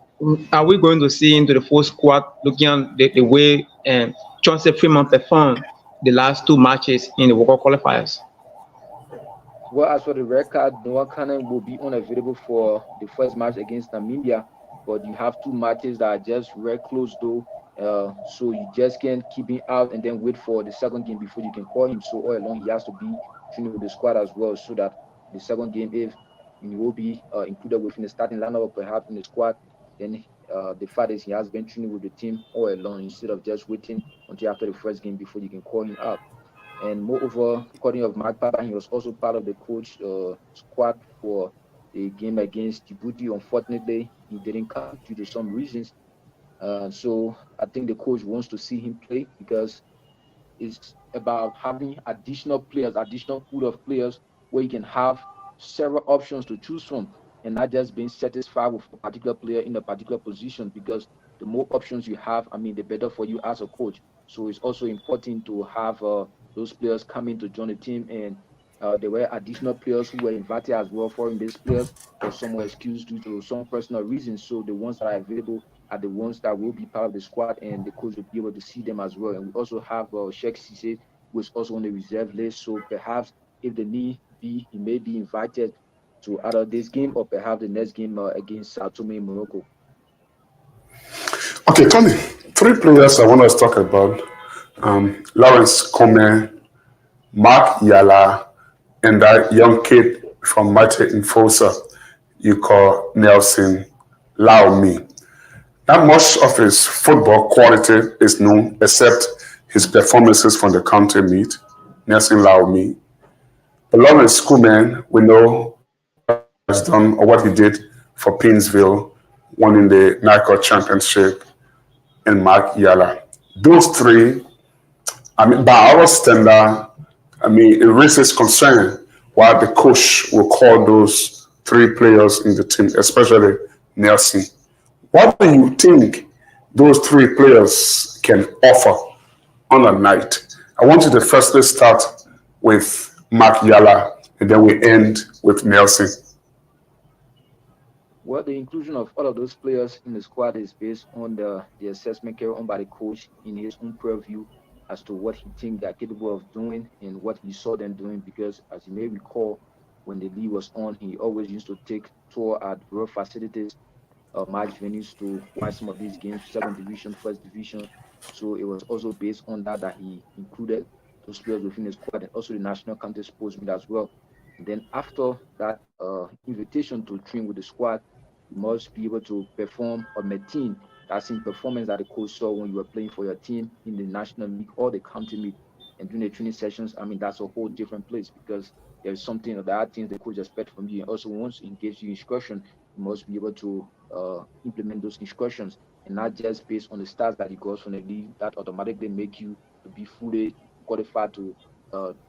Are we going to see into the full squad, looking at the way Chauncey Freeman performed the last 2 matches in the World Cup qualifiers? Well, as for the red card, Noah Cannon will be unavailable for the first match against Namibia, but you have 2 matches that are just very close though, so you just can't keep him out and then wait for the second game before you can call him. So all along he has to be training with the squad as well, so that the second game, if he will be included within the starting lineup or perhaps in the squad, then the fact is he has been training with the team all along instead of just waiting until after the first game before you can call him up. And moreover, according of Mark Papa, he was also part of the coach squad for the game against Djibouti. Unfortunately, he didn't come due to some reasons. So I think the coach wants to see him play, because it's about having additional players, additional pool of players where you can have several options to choose from, and not just being satisfied with a particular player in a particular position, because the more options you have, I mean, the better for you as a coach. So it's also important to have those players coming to join the team and There were additional players who were invited as well, foreign-based players, but some were excused due to some personal reasons. So the ones that are available are the ones that will be part of the squad, and the coach will be able to see them as well. And we also have Sheikh Cisse, who is also on the reserve list. So perhaps if the need be, he may be invited to either this game or perhaps the next game against Sao Tome in Morocco. Okay, Tony, three players I want us to talk about. Lawrence Kome, Mark Yala, and that young kid from Mate Infosa you call Nelson Laomi. Not much of his football quality is known except his performances from the county meet, Nelson Laomi. But Lawrence Kuman, we know what he has done or what he did for Pinsville, winning the NICO championship, and Mark Yala. Those three, by our standard, it raises concern why the coach will call those three players in the team, especially Nelson. What do you think those three players can offer on a night? I want you to firstly start with Mark Yala, and then we end with Nelson. Well, the inclusion of all of those players in the squad is based on the assessment carried on by the coach in his own purview as to what he thinks they're capable of doing and what he saw them doing. Because as you may recall, when the league was on, he always used to take tour at rural facilities, match venues to watch some of these games, second division, first division. So it was also based on that he included those players within the squad and also the national county sports meet as well. And then after that invitation to train with the squad, you must be able to perform on the team. That's in performance that the coach saw when you were playing for your team in the national league or the county league. And during the training sessions, that's a whole different place because there is something that other things the coach expects from you. And also, once he gives you instruction, you must be able to implement those instructions and not just based on the stats that he got from the league that automatically make you to be fully qualified to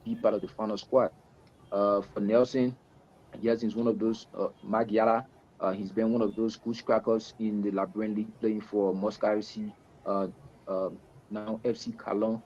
be part of the final squad. For Nelson, yes, he's one of those. Magyala, he's been one of those good crackers in the Labyrinth League, playing for Moscow FC, now FC Calon.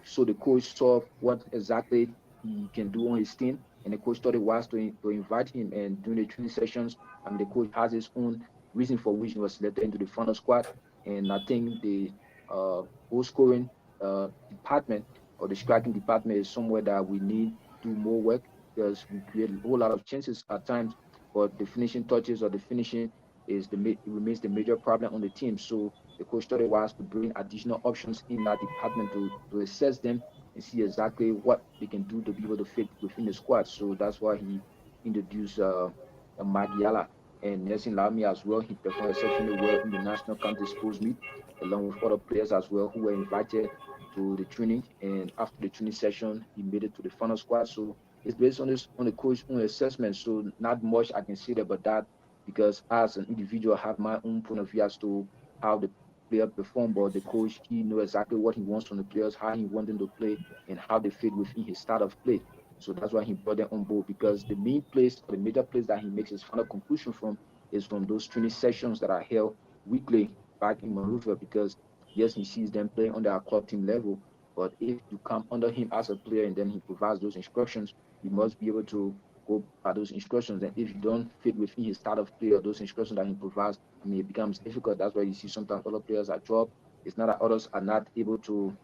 So the coach saw what exactly he can do on his team, and the coach thought it was to invite him. And during the training sessions, the coach has his own reason for which he was selected into the final squad. And I think the goal scoring department or the striking department is somewhere that we need to do more work because we create a whole lot of chances at times, but the finishing touches or the finishing remains the major problem on the team. So the coach thought it was to bring additional options in that department to assess them and see exactly what they can do to be able to fit within the squad. So that's why he introduced Magyala and Nelson Lamy as well. He performed exceptionally well in the national county sports meet, along with other players as well who were invited to the training. And after the training session, he made it to the final squad. So it's based on the coach's own assessment. So not much I can say about that because as an individual, I have my own point of view as to how the player perform, but the coach, he knows exactly what he wants from the players, how he wants them to play, and how they fit within his style of play. So that's why he brought them on board because the main place, or the major place that he makes his final conclusion from is from those training sessions that are held weekly back in Monrovia because, yes, he sees them playing on their club team level, but if you come under him as a player and then he provides those instructions, you must be able to go by those instructions. And if you don't fit within his style of play or those instructions that he provides, it becomes difficult. That's why you see sometimes other players are dropped. It's not that others are not able to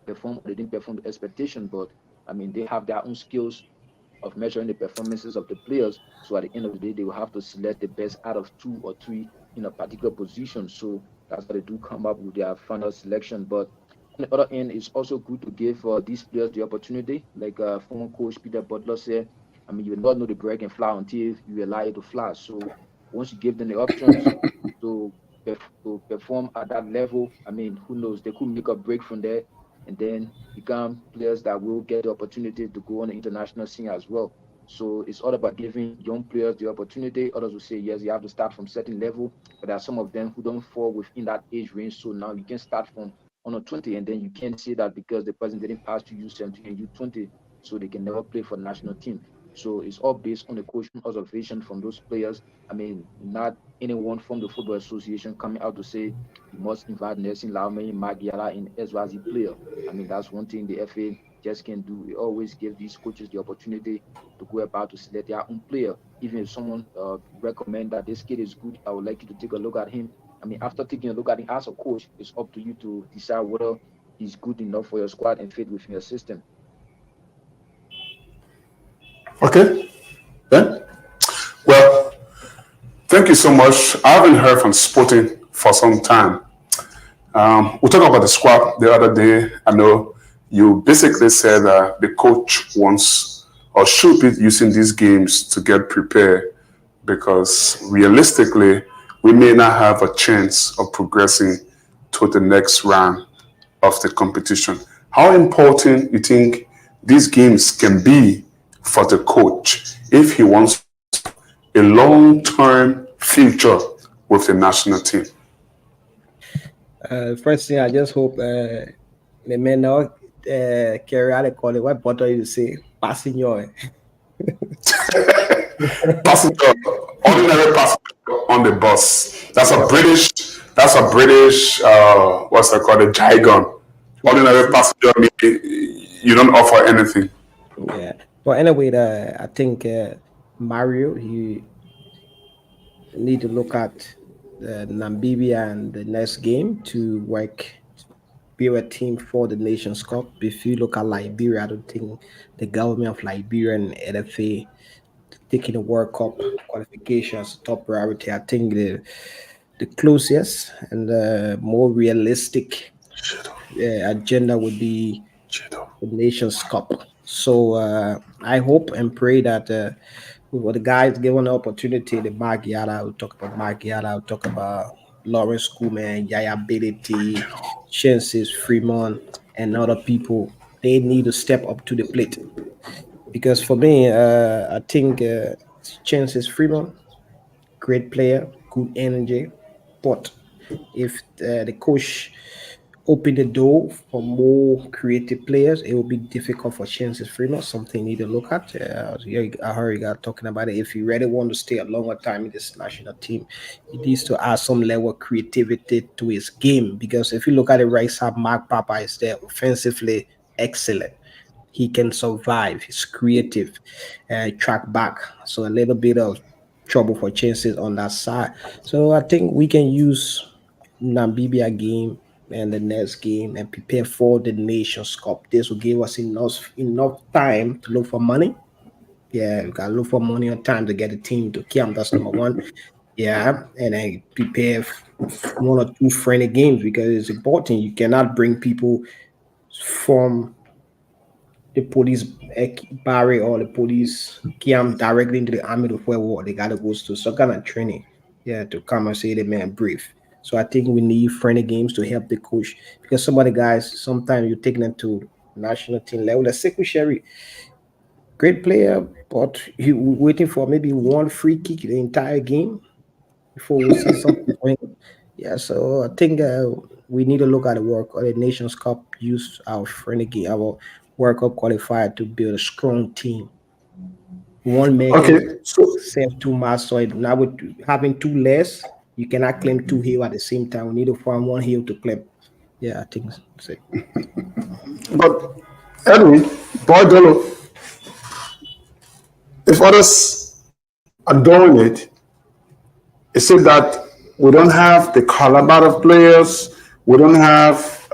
perform, they didn't perform the expectation, but they have their own skills of measuring the performances of the players. So at the end of the day, they will have to select the best out of 2 or 3 in a particular position. So that's why they do come up with their final selection. But on the other end, it's also good to give these players the opportunity. Like former coach Peter Butler said, you will not know the break and fly until you allow it to fly. So once you give them the options to perform at that level, who knows, they could make a break from there and then become players that will get the opportunity to go on the international scene as well. So it's all about giving young players the opportunity. Others will say, yes, you have to start from certain level, but there are some of them who don't fall within that age range. So now you can start from under 20, and then you can't say that because the person didn't pass to U17 and U20, so they can never play for the national team. So it's all based on the coaching observation from those players. Not anyone from the Football Association coming out to say you must invite Nelson Laume, Magiala, and Ezra as a player. I mean, that's one thing the FA just can't do. We always give these coaches the opportunity to go about to select their own player. Even if someone recommend that this kid is good, I would like you to take a look at him. I mean, after taking a look at him as a coach, it's up to you to decide whether he's good enough for your squad and fit within your system. Okay. Ben? Well, thank you so much. I haven't heard from Sporting for some time. We talked about the squad the other day. I know you basically said that the coach wants or should be using these games to get prepared because realistically, we may not have a chance of progressing to the next round of the competition. How important you think these games can be for the coach if he wants a long-term future with the national team? First thing, I just hope the men now carry out a call. What bother you say? Passenger. Passenger, ordinary passenger on the bus. That's a British. What's that called? A jargon. Ordinary passenger. You don't offer anything. Yeah. But anyway, I think Mario, he need to look at Namibia and the next game to build a team for the Nations Cup. If you look at Liberia, I don't think the government of Liberia and NFA taking the World Cup qualification as a top priority. I think the closest and the more realistic agenda would be the Nations Cup. So I hope and pray that with the guys given the opportunity, the Magiala, we'll talk about Magiala, we'll talk about Lawrence Koeman, Yaya Belete, Chances Fremont, and other people, they need to step up to the plate. Because for me, I think Chances Fremont, great player, good energy, but if the coach open the door for more creative players, it will be difficult for Chances Fremont. Something you need to look at. I heard you guys talking about it. If you really want to stay a longer time in this national team, he needs to add some level of creativity to his game. Because if you look at the right side, Mark Papa is there offensively excellent. He can survive. He's creative, track back. So a little bit of trouble for Chances on that side. So I think we can use Namibia game and the next game and prepare for the Nations Cup. This will give us enough time to look for money. Yeah, we gotta look for money on time to get the team to camp. That's number one. Yeah, and then prepare one or two friendly games because it's important. You cannot bring people from the police barrier or the police camp directly into the army to where war. They gotta go to some kind of training, to come and say the man brief. So I think we need friendly games to help the coach because some of the guys, sometimes you take them to national team level. The secretary, great player, but he waiting for maybe one free kick the entire game before we see something going. Yeah, so I think we need to look at the work of the Nations Cup, use our friendly game, our World Cup qualifier to build a strong team. One man can save two masks. So now with having two less, you cannot claim two hills at the same time. We need to find one hill to claim. Yeah, I think so. But Edwin, Bardolo, if others are doing it, it's it that we don't have the caliber of players, we don't have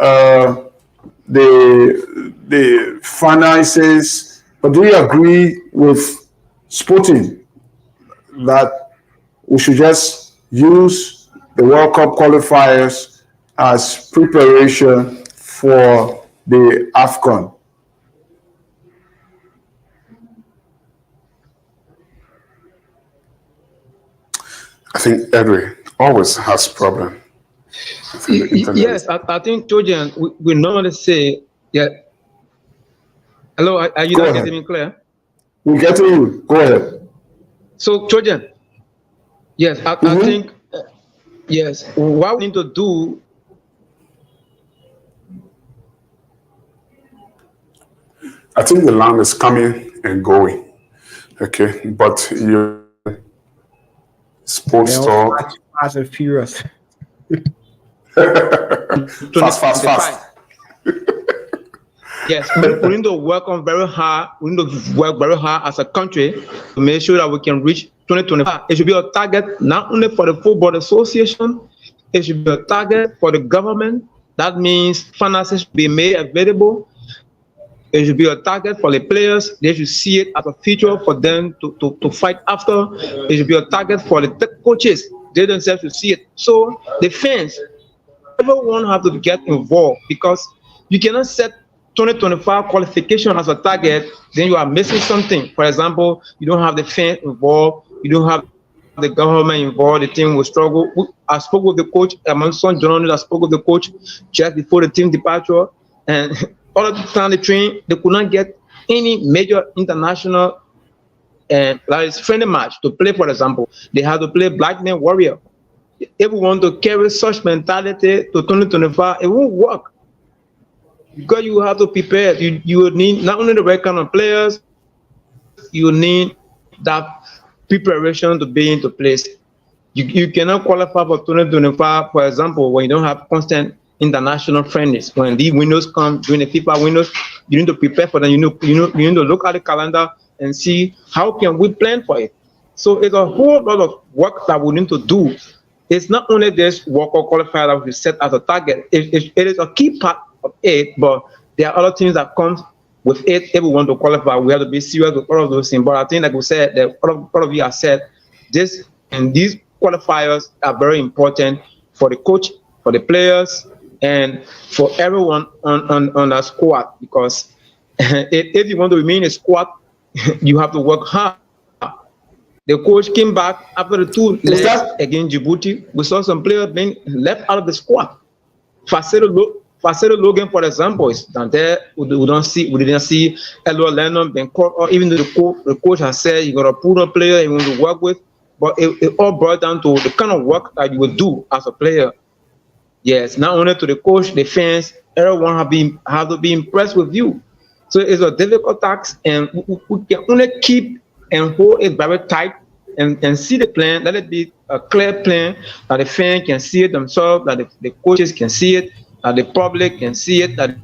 the finances. But do you agree with Sporting that we should just use the World Cup qualifiers as preparation for the AFCON? I think Edwin always has problem. Yes, I think Trojan, we normally say, yeah. Hello, are you not getting me clear? We're getting you. Go ahead. So Trojan, yes, I think, yes, what we need to do. I think the lamb is coming and going. Okay, but your sports talk. Fast and Furious. Fast. Yes, but we need to work on very hard. We need to work very hard as a country to make sure that we can reach 2025. It should be a target not only for the Football Association, it should be a target for the government. That means finances should be made available. It should be a target for the players. They should see it as a feature for them to fight after. It should be a target for the coaches. They themselves should see it. So the fans, everyone have to get involved, because you cannot set 2025 qualification as a target, then you are missing something. For example, you don't have the fans involved, you don't have the government involved, the team will struggle. I spoke with the coach, my son John, I spoke with the coach just before the team departure, and all of the time they train, they could not get any major international like friendly match to play. For example, they had to play Black Man Warrior. If we want to carry such mentality to 2025, it won't work. Because you have to prepare. You need not only the right kind of players, you need that preparation to be into place. You cannot qualify for 2025, for example, when you don't have constant international friendlies. When these windows come during the FIFA windows, you need to prepare for them. You need to look at the calendar and see how can we plan for it. So it's a whole lot of work that we need to do. It's not only this World Cup qualifier that we set as a target. It is a key part of it, but there are other things that come with it. If we want to qualify, we have to be serious with all of those things. But I think, like we said, that all of you have said, this and these qualifiers are very important for the coach, for the players, and for everyone on the squad. Because if you want to remain a squad, you have to work hard. The coach came back after the 2 legs against Djibouti. We saw some players being left out of the squad. Facero Logan, for example, is down there. We didn't see Elroy Lennon being caught, or even the coach has said you got a poor player you want to work with. But it all brought down to the kind of work that you would do as a player. Yes, not only to the coach, the fans, everyone have to be impressed with you. So it's a difficult task, and we can only keep and hold it very tight and see the plan. Let it be a clear plan that the fans can see it themselves, that the coaches can see it, that the public can see it, that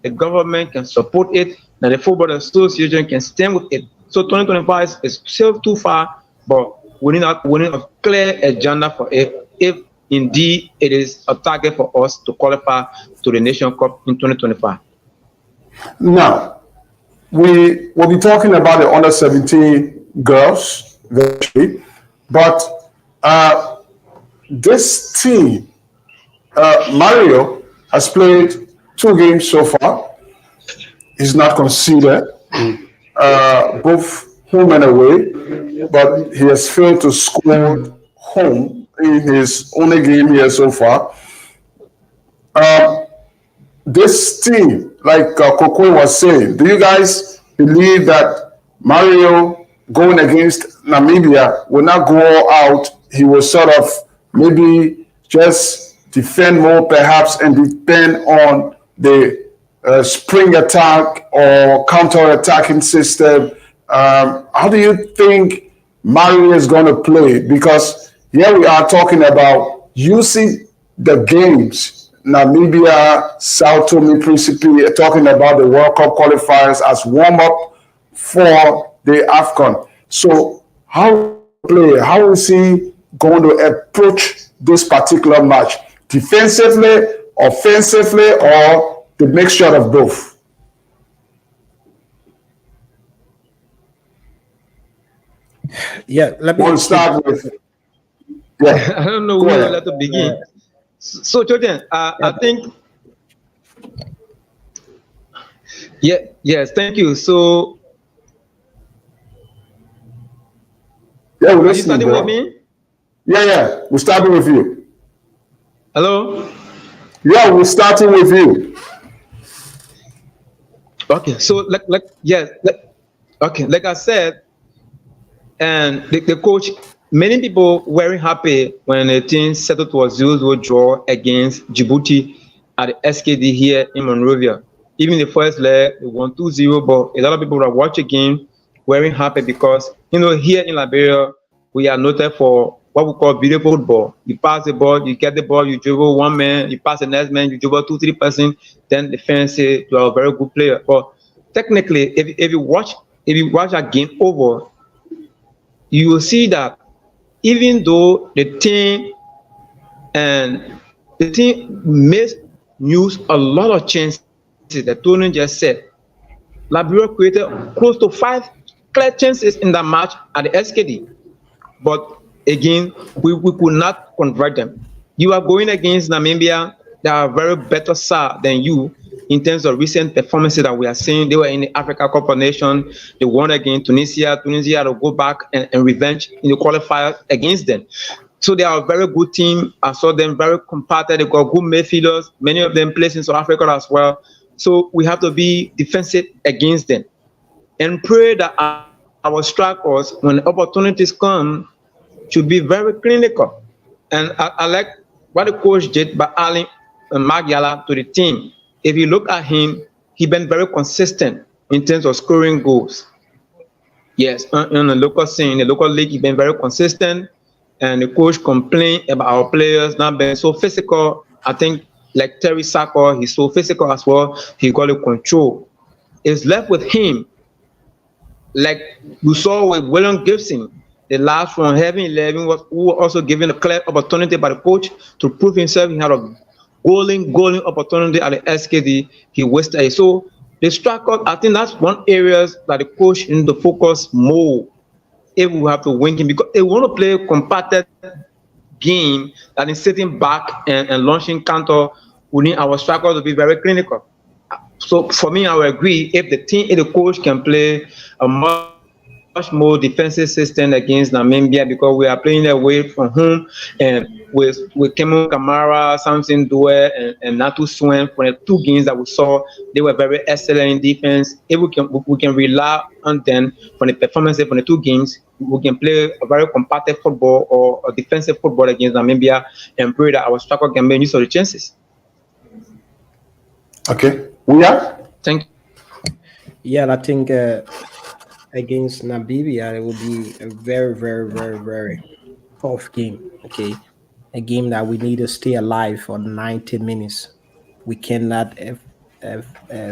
the government can support it, that the Football Association can stand with it. So 2025 is still too far, but we need a clear agenda for it, if indeed it is a target for us to qualify to the Nation Cup in 2025. Now, we will be talking about the under 17 girls eventually, but this team, Mario has played 2 games so far. He's not conceded, both home and away, but he has failed to score home in his only game here so far. This team, like Koko was saying, do you guys believe that Mario going against Namibia will not go out? He will sort of maybe just defend more perhaps and depend on the spring attack or counter-attacking system. How do you think Mario is going to play? Because here we are talking about using the games, Namibia, Sao Tome, Principe, talking about the World Cup qualifiers as warm-up for the AFCON. So how is he going to approach this particular match? Defensively, offensively, or the mixture of both? Yeah, let me start with. Yeah. I don't know where to let to begin. So, Jordan, I think. Yes, thank you. So. Yeah, we're listening. You starting with me? Yeah, we're starting with you. Hello? Yeah, we're starting with you. Okay, so like I said, and the coach, many people were very happy when the team settled to a 0-0 draw against Djibouti at the SKD here in Monrovia. Even the first leg, they won 2-0, but a lot of people that watch the game were very happy because, here in Liberia, we are noted for what we call beautiful football. You pass the ball, you get the ball, you dribble one man, you pass the next man, you dribble 2-3 person, then the fans say you are a very good player. But technically, if you watch a game over, you will see that even though the team missed a lot of chances that Tony just said, Liberia created close to 5 clear chances in that match at the SKD. But again, we could not convert them. You are going against Namibia, they are very better side than you in terms of recent performances that we are seeing. They were in the Africa Cup of Nations. They won against Tunisia. Tunisia had to go back and revenge in the qualifiers against them. So they are a very good team. I saw them very compacted. They got good midfielders. Many of them play in South Africa as well. So we have to be defensive against them and pray that our strikers, when opportunities come, should be very clinical. And I like what the coach did by adding Magyala to the team. If you look at him, he's been very consistent in terms of scoring goals. Yes, in the local scene, in the local league, he's been very consistent. And the coach complained about our players not being so physical. I think, like Terry Saka, he's so physical as well. He got the control. It's left with him. Like we saw with William Gibson, the last one, having 11 was also given a clear opportunity by the coach to prove himself. He had a goaling opportunity at the SKD. He wasted it. So the strikers, I think that's one area that the coach needs to focus more if we have to win him, because they want to play a compacted game that is sitting back and launching counter. We need our strikers to be very clinical. So for me, I would agree if the coach can play a much more defensive system against Namibia, because we are playing away from home, and with Kemo Kamara, Samson Due, and Natu Swen, for the 2 games that we saw, they were very excellent in defense. If we can rely on them for the performances from the 2 games, we can play a very compacted football or a defensive football against Namibia and pray that our striker can make use of the chances. Okay. Yeah. Thank you. Yeah, I think against Namibia, it will be a very, very, very, very tough game. Okay, a game that we need to stay alive for 90 minutes. We cannot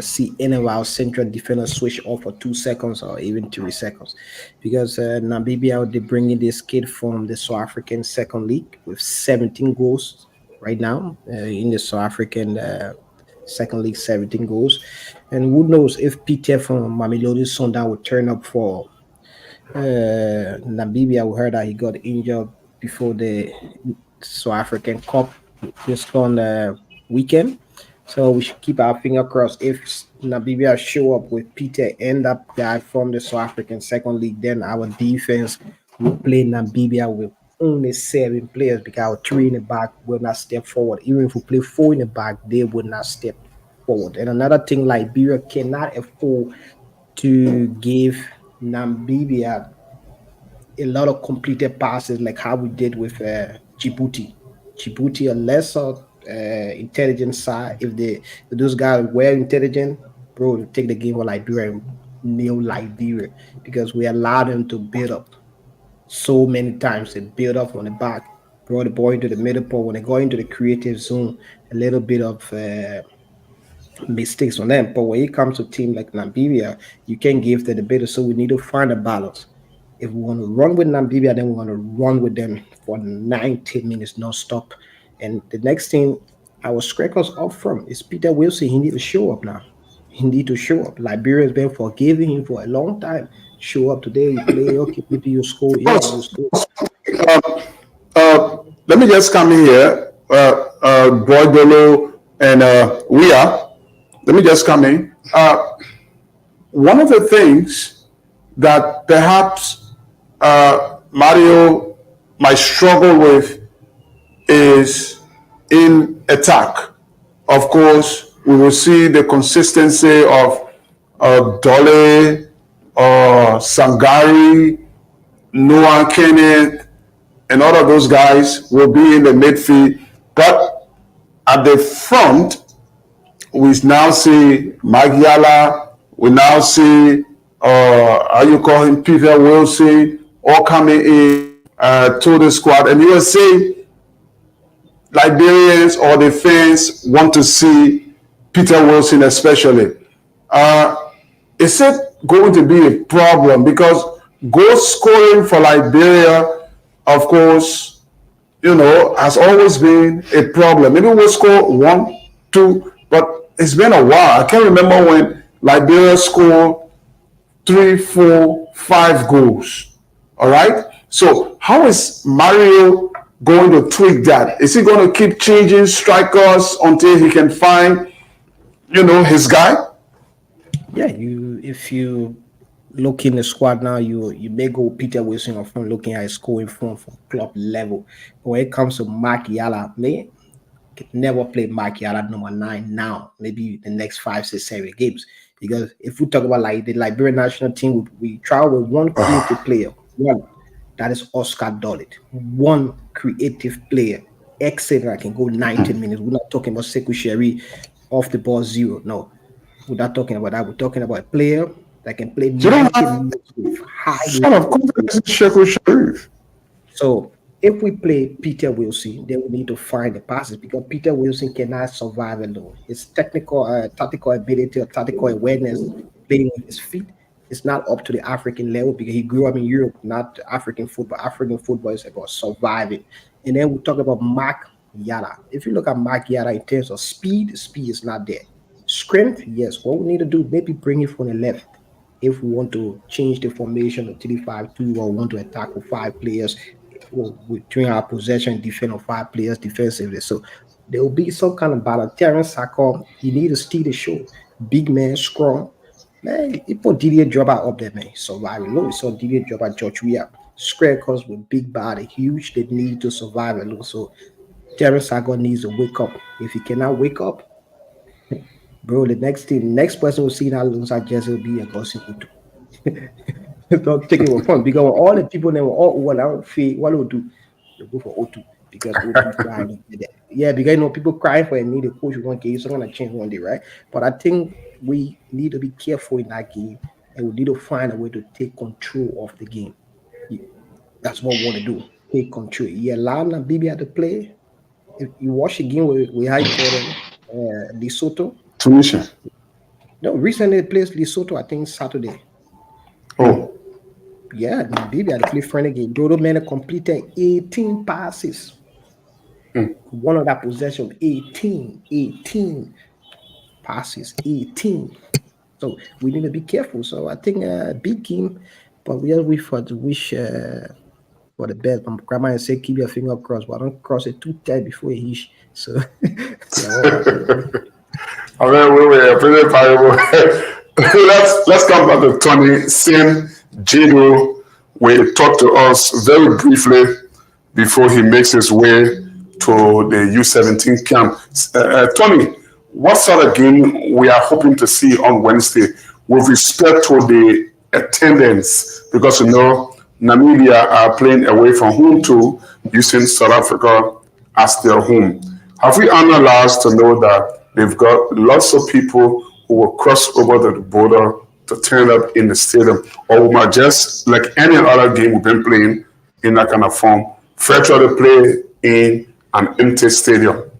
see any of our central defenders switch off for 2 seconds or even 3 seconds, because Namibia, they bring in this kid from the South African second league with 17 goals right now in the South African second league, 17 goals. And who knows if Peter from Mamelodi Sundowns would turn up for Namibia. We heard that he got injured before the South African Cup just on weekend. So we should keep our finger crossed. If Namibia show up with Peter and that guy from the South African second league, then our defense will play Namibia with only 7 players, because our 3 in the back will not step forward. Even if we play 4 in the back, they would not step forward. And another thing, Liberia cannot afford to give Namibia a lot of completed passes like how we did with Djibouti. Djibouti, a lesser intelligent side. If those guys were intelligent, bro, take the game for Liberia and nail Liberia, because we allowed them to build up so many times. They build up on the back, brought the ball into the middle point. When they go into the creative zone, a little bit of mistakes on them. But when it comes to a team like Namibia, you can't give them the better. So we need to find a balance. If we want to run with Namibia, then we want to run with them for 90 minutes non-stop. And the next thing our strikers up from is Peter Wilson. He need to show up now. He need to show up. Liberia has been forgiving him for a long time. Show up today, you play, okay, maybe you score. Yeah, you score. Let me just come in here, Boy Dolo and Wia. Let me just come in. One of the things that perhaps Mario might struggle with is in attack. Of course, we will see the consistency of Dole, Sangari, Noah Kenneth, and all of those guys will be in the midfield. But at the front, we now see Magyala, we now see, how you call him, Peter Wilson, all coming in to the squad, and you were saying Liberians or the fans want to see Peter Wilson especially. Is it going to be a problem? Because goal scoring for Liberia, of course, has always been a problem. Maybe we'll score 1, 2, but it's been a while. I can't remember when Liberia scored 3, 4, 5 goals. All right. So how is Mario going to tweak that? Is he going to keep changing strikers until he can find, his guy? Yeah, if you look in the squad now, you may go Peter Wilson from looking at his scoring form for club level. But when it comes to Mark Yala, me could never play Mark Yala number 9 now. Maybe the next 5, 6, 7 games. Because if we talk about like the Liberian national team, we try with one creative player. One, that is Oscar Dolit. One creative player. Excellent. I can go 90 minutes. We're not talking about Sekou Sherry off the ball 0. No. We're not talking about that. We're talking about a player that can play 90 minutes with high of confidence in Sekou Sherif. So if we play Peter Wilson, then we need to find the passes because Peter Wilson cannot survive alone. His tactical ability or tactical awareness, playing with his feet, is not up to the African level because he grew up in Europe, not African football. African football is about surviving. And then we talk about Mark Yala. If you look at Mark Yala in terms of speed is not there. Strength, yes. What we need to do, maybe bring it from the left. If we want to change the formation to 3-5-2 or want to attack with 5 players, during our possession, defend with 5 players defensively. So there will be some kind of balance. Terrence Sacco, you need to steal the show. Big man, strong. Man, he put Didier Drogba up there, man. Survive alone. So Didier Drogba, George Weah. Strikers with big body, huge. They need to survive alone. So Terrence Sacco needs to wake up. If he cannot wake up, bro, the next person will see that alongside Jesse will be a gossip. Don't take it with fun because all the people they were all what I would feel what they would do, they go for O2 because O2 crying. Yeah, because people crying for a need a coach one game, so gonna change one day, right? But I think we need to be careful in that game and we need to find a way to take control of the game. That's what we want to do. Take control. You allow Namibia to play. If you watch the game with high quarter Lesotho. Tunisia. No, recently they played Lesotho, I think Saturday. Oh. Yeah, Namibia they played friendly game. Dodo Mena completed 18 passes. One of that possession, 18 passes, 18. So we need to be careful. So I think big game, but we just wish for the best. My grandma say keep your finger crossed, but don't cross it too tight before you hit. So All right, we're pretty valuable. Let's come back to Tony. Sim Jado will talk to us very briefly before he makes his way to the U17 camp. Tony, what sort of game we are hoping to see on Wednesday with respect to the attendance? Because Namibia are playing away from home too, using South Africa as their home. Have we analyzed to know that they've got lots of people who will cross over the border to turn up in the stadium, or we might just, like any other game we've been playing in that kind of form, try to play in an empty stadium?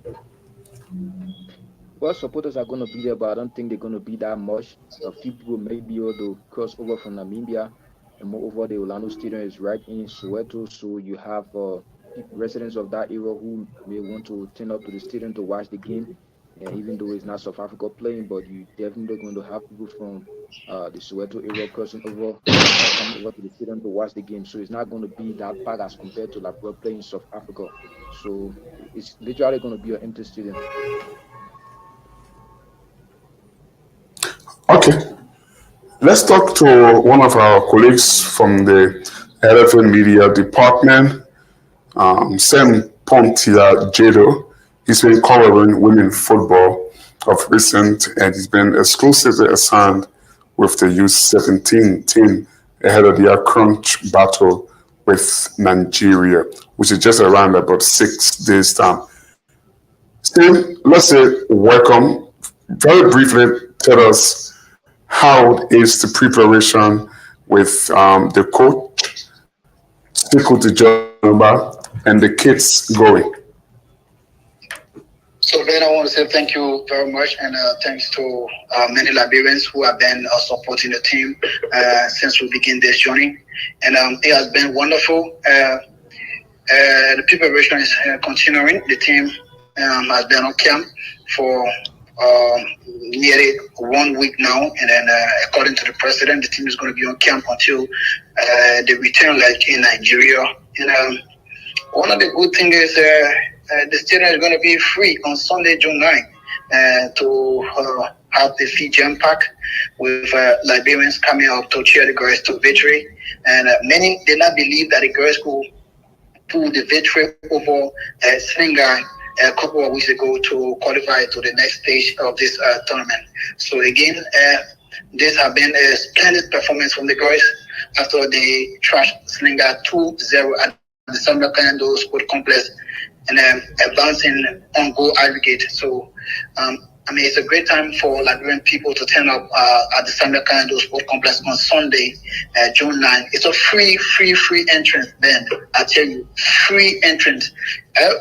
Well, supporters are going to be there, but I don't think they're going to be that much. A few people may be able to cross over from Namibia, and moreover, the Orlando Stadium is right in Soweto, so you have residents of that area who may want to turn up to the stadium to watch the game. And even though it's not South Africa playing, but you definitely going to have people from the Soweto area crossing over, coming over to the stadium to watch the game. So it's not going to be that bad as compared to like we're playing in South Africa. So it's literally going to be an empty stadium. Okay. Let's talk to one of our colleagues from the LFN Media Department, Sam Pontia Jado. He's been covering women football of recent, and he's been exclusively assigned with the U17 team ahead of their crunch battle with Nigeria, which is just around about 6 days' time. Sam, let's say welcome. Very briefly, tell us how is the preparation with the coach Sekou Tijjani and the kids going? So Ben, I want to say thank you very much, and thanks to many Liberians who have been supporting the team since we began this journey, and it has been wonderful. The preparation is continuing. The team has been on camp for nearly 1 week now, and then according to the president, the team is going to be on camp until they return, like in Nigeria. And one of the good things is the stadium is going to be free on Sunday, June 9th, to have the Fee Jam Pack with Liberians coming up to cheer the girls to victory. And many did not believe that the girls could pull the victory over Senegal a couple of weeks ago to qualify to the next stage of this tournament. So again, this has been a splendid performance from the girls after they trashed Senegal 2-0 at the Samba Kayando Sport Complex and advancing on goal aggregate. So I mean, it's a great time for Liberian people to turn up at the Samba Kayando Sport Complex on Sunday, June 9th. It's a free entrance, Ben. I tell you, free entrance.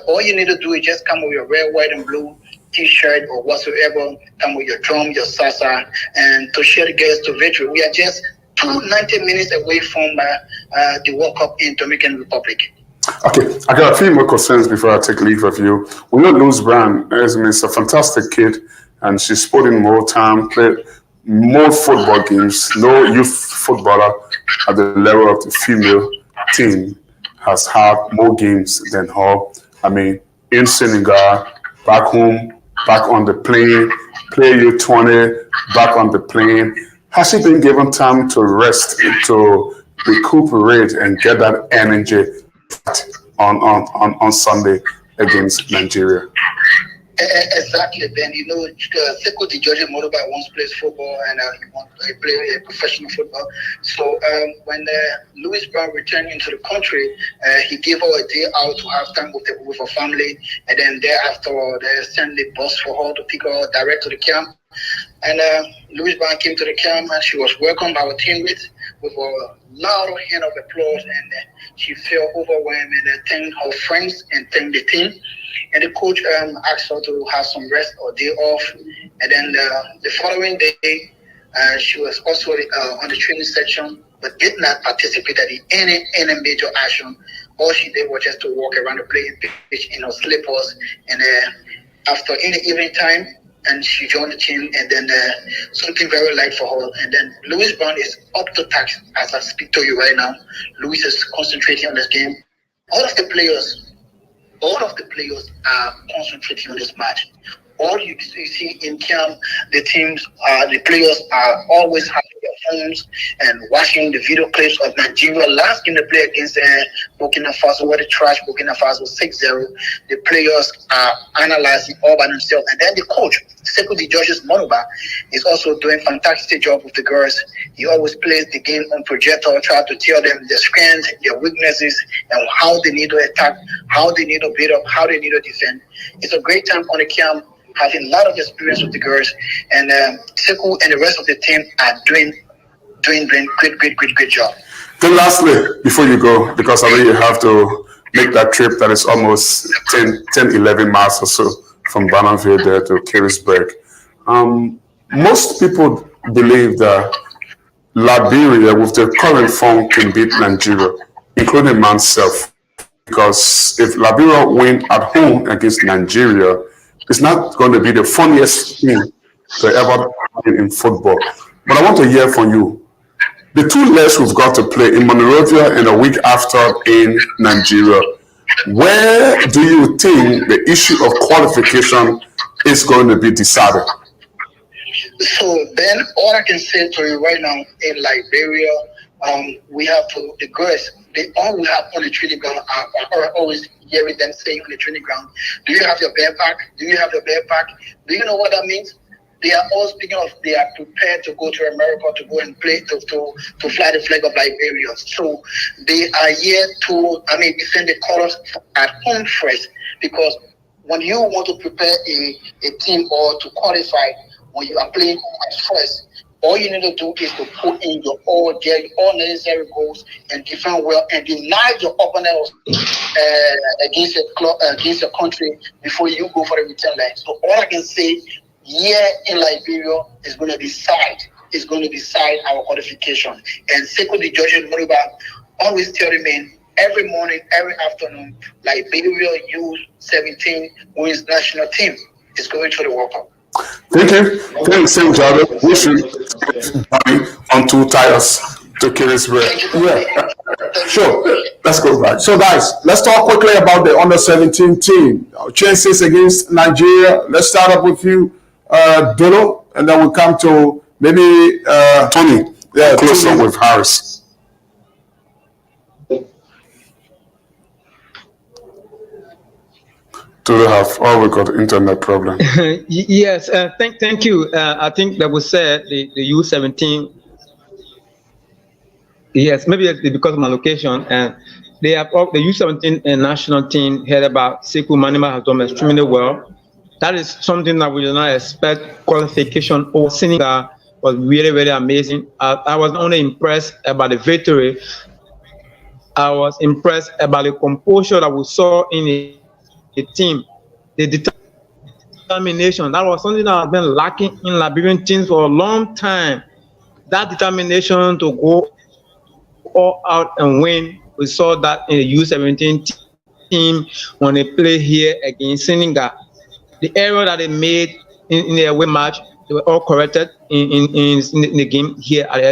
All you need to do is just come with your red, white, and blue T-shirt or whatsoever. Come with your drum, your salsa, and to share the girls to victory. We are just 90 minutes away from the World Cup in Dominican Republic. Okay, I got a few more concerns before I take leave of you. We know Luz Brown is a fantastic kid, and she's putting more time, played more football games. No youth footballer at the level of the female team has had more games than her. I mean, in Senegal, back home, back on the plane, play U20, back on the plane. Has she been given time to rest, to recuperate, and get that energy on Sunday against Nigeria? Exactly, Ben. You know, Sekou Tijjani once plays football, and he played professional football. So when Louis Brown returned into the country, he gave her a day out to have time with her family, and then thereafter they sent the bus for her to pick her direct to the camp. And Louis Brown came to the camp, and she was welcomed by our teammates with a loud hand of applause, and she felt overwhelmed and thanked her friends and thanked the team. And the coach asked her to have some rest or day off. And then the following day, she was also on the training section, but did not participate in any major action. All she did was just to walk around the playing pitch in her slippers. And after in the evening time, and she joined the team, and then something very light for her. And then Louis Brown is up to task as I speak to you right now. Louis is concentrating on this game. All of the players are concentrating on this match. All you see in camp, the players are always having their phones and watching the video clips of Nigeria last game they played against Burkina Faso, where they trashed Burkina Faso 6-0. The players are analyzing all by themselves. And then the coach, Sekou Tijjani, is also doing a fantastic job with the girls. He always plays the game on projector, try to tell them their strengths, their weaknesses, and how they need to attack, how they need to build up, how they need to defend. It's a great time on the camp, having a lot of experience with the girls, and Sekou and the rest of the team are doing great job. Then lastly, before you go, because I know you have to make that trip that is almost 11 miles or so from Bonneville there to Carisburg. Most people believe that Liberia, with their current form, can beat Nigeria, including myself. Because if Liberia win at home against Nigeria, it's not going to be the funniest thing to ever happen in football. But I want to hear from you. The two legs we've got to play in Monrovia and a week after in Nigeria, where do you think the issue of qualification is going to be decided? So, Ben, all I can say to you right now in Liberia, we have the girls, they all we have on the training ground are always hearing them saying on the training ground, do you have your backpack? Do you have your backpack? Do you know what that means? They are all speaking of they are prepared to go to America to go and play to fly the flag of Liberia. So they are here to defend the colors at home first, because when you want to prepare a team or to qualify, when you are playing at first, All you need to do is to put in your all necessary goals and defend well and deny your opponent against your country before you go for the return leg. So all I can say here in Liberia is going to decide our qualification. And Sekou Dijoje Moriba always tell me every morning, every afternoon, Liberia U17 women's national team is going to the World Cup. Thank you. Thanks, Sam Jado. We should on two tires to kill his breath. Yeah, sure. Let's go back. So, guys, let's talk quickly about the under-17 team. Our chances against Nigeria. Let's start up with you, Dolo, and then we'll come to maybe Tony. Yeah, close Tony. up with Harris. Do they have? Oh, we got internet problem. Yes, thank you. I think that was said the U17. Yes, maybe it's because of my location, and they have the U17 national team headed by Sekou Manima has done extremely well. That is something that we did not expect. Qualification over Senegal was really, really amazing. I was not only impressed about the victory, I was impressed about the composure that we saw in the team, the determination. That was something that has been lacking in Liberian teams for a long time. That determination to go all out and win. We saw that in the U17 team when they play here against Senegal. The error that they made in the away match, they were all corrected in the game here at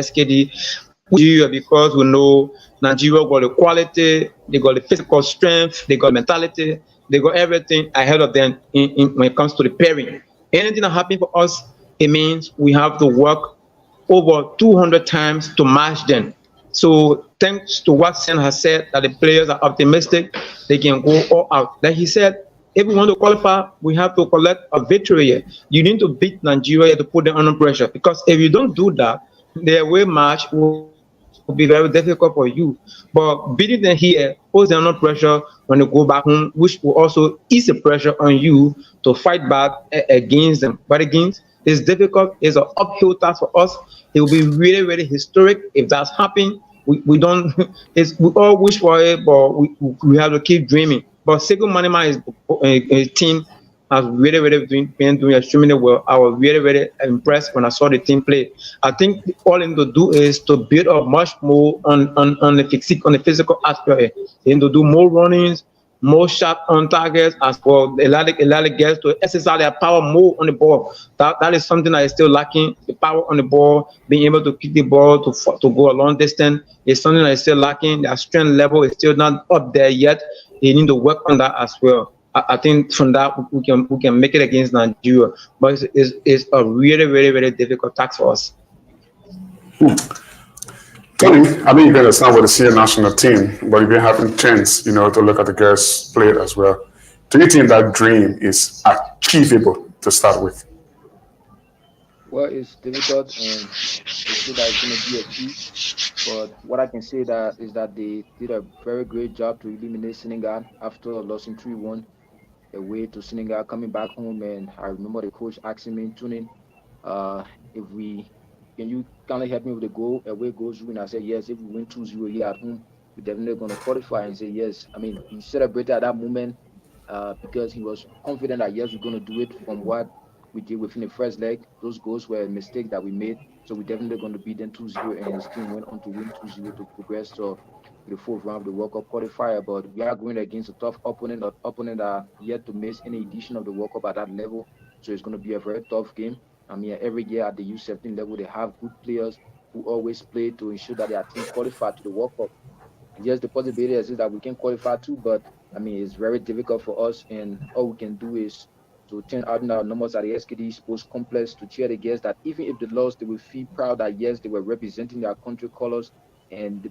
Nigeria, because we know Nigeria got the quality, they got the physical strength, they got mentality, they got everything ahead of them when it comes to the pairing. Anything that happens for us, it means we have to work over 200 times to match them. So thanks to what Sen has said, that the players are optimistic, they can go all out. Like he said, if we want to qualify, we have to collect a victory here. You need to beat Nigeria to put them under pressure, because if you don't do that, the away match will be very difficult for you. But beating them here puts them under pressure when they go back home, which will also ease the pressure on you to fight back against them. But again, it's difficult. It's an uphill task for us. It will be really, really historic if that's happening. We don't. We all wish for it, but we have to keep dreaming. But Sekou Manima is a team has really, really been doing extremely well. I was really, really impressed when I saw the team play. I think all they need to do is to build up much more on the physical aspect. They need to do more runnings, more shot on targets, as well. A lot of guys to exercise their power more on the ball. That is something that is still lacking. The power on the ball, being able to kick the ball to go a long distance, is something that is still lacking. Their strength level is still not up there yet. They need to work on that as well. I think from that we can make it against Nigeria, but it's a really, really, really difficult task for us. Tony, I mean, you can understand with the senior national team, but you've been having chance, to look at the girls play it as well. Do you think that dream is achievable to start with? Well, it's difficult, and they say that it's going to be a feat. But what I can say is that they did a very great job to eliminate Senegal after losing 3-1 away to Senegal, coming back home. And I remember the coach asking me, Tony, can you kind of help me with the away goals? And I said, yes, if we win 2-0 here at home, we're definitely going to qualify. And say, yes. I mean, he celebrated at that moment because he was confident that, yes, we're going to do it from what we did within the first leg. Those goals were a mistake that we made. So we're definitely going to beat them 2-0. And his team went on to win 2-0 to progress to the fourth round of the World Cup qualifier. But we are going against a tough opponent, that yet to miss any edition of the World Cup at that level. So it's going to be a very tough game. I mean, every year at the U17 level, they have good players who always play to ensure that their team qualify to the World Cup. And yes, the possibility is that we can qualify too, but I mean, it's very difficult for us. And all we can do is to turn out our numbers at the SKD Sports Complex to cheer the guests that even if they lost, they will feel proud that, yes, they were representing their country colors. And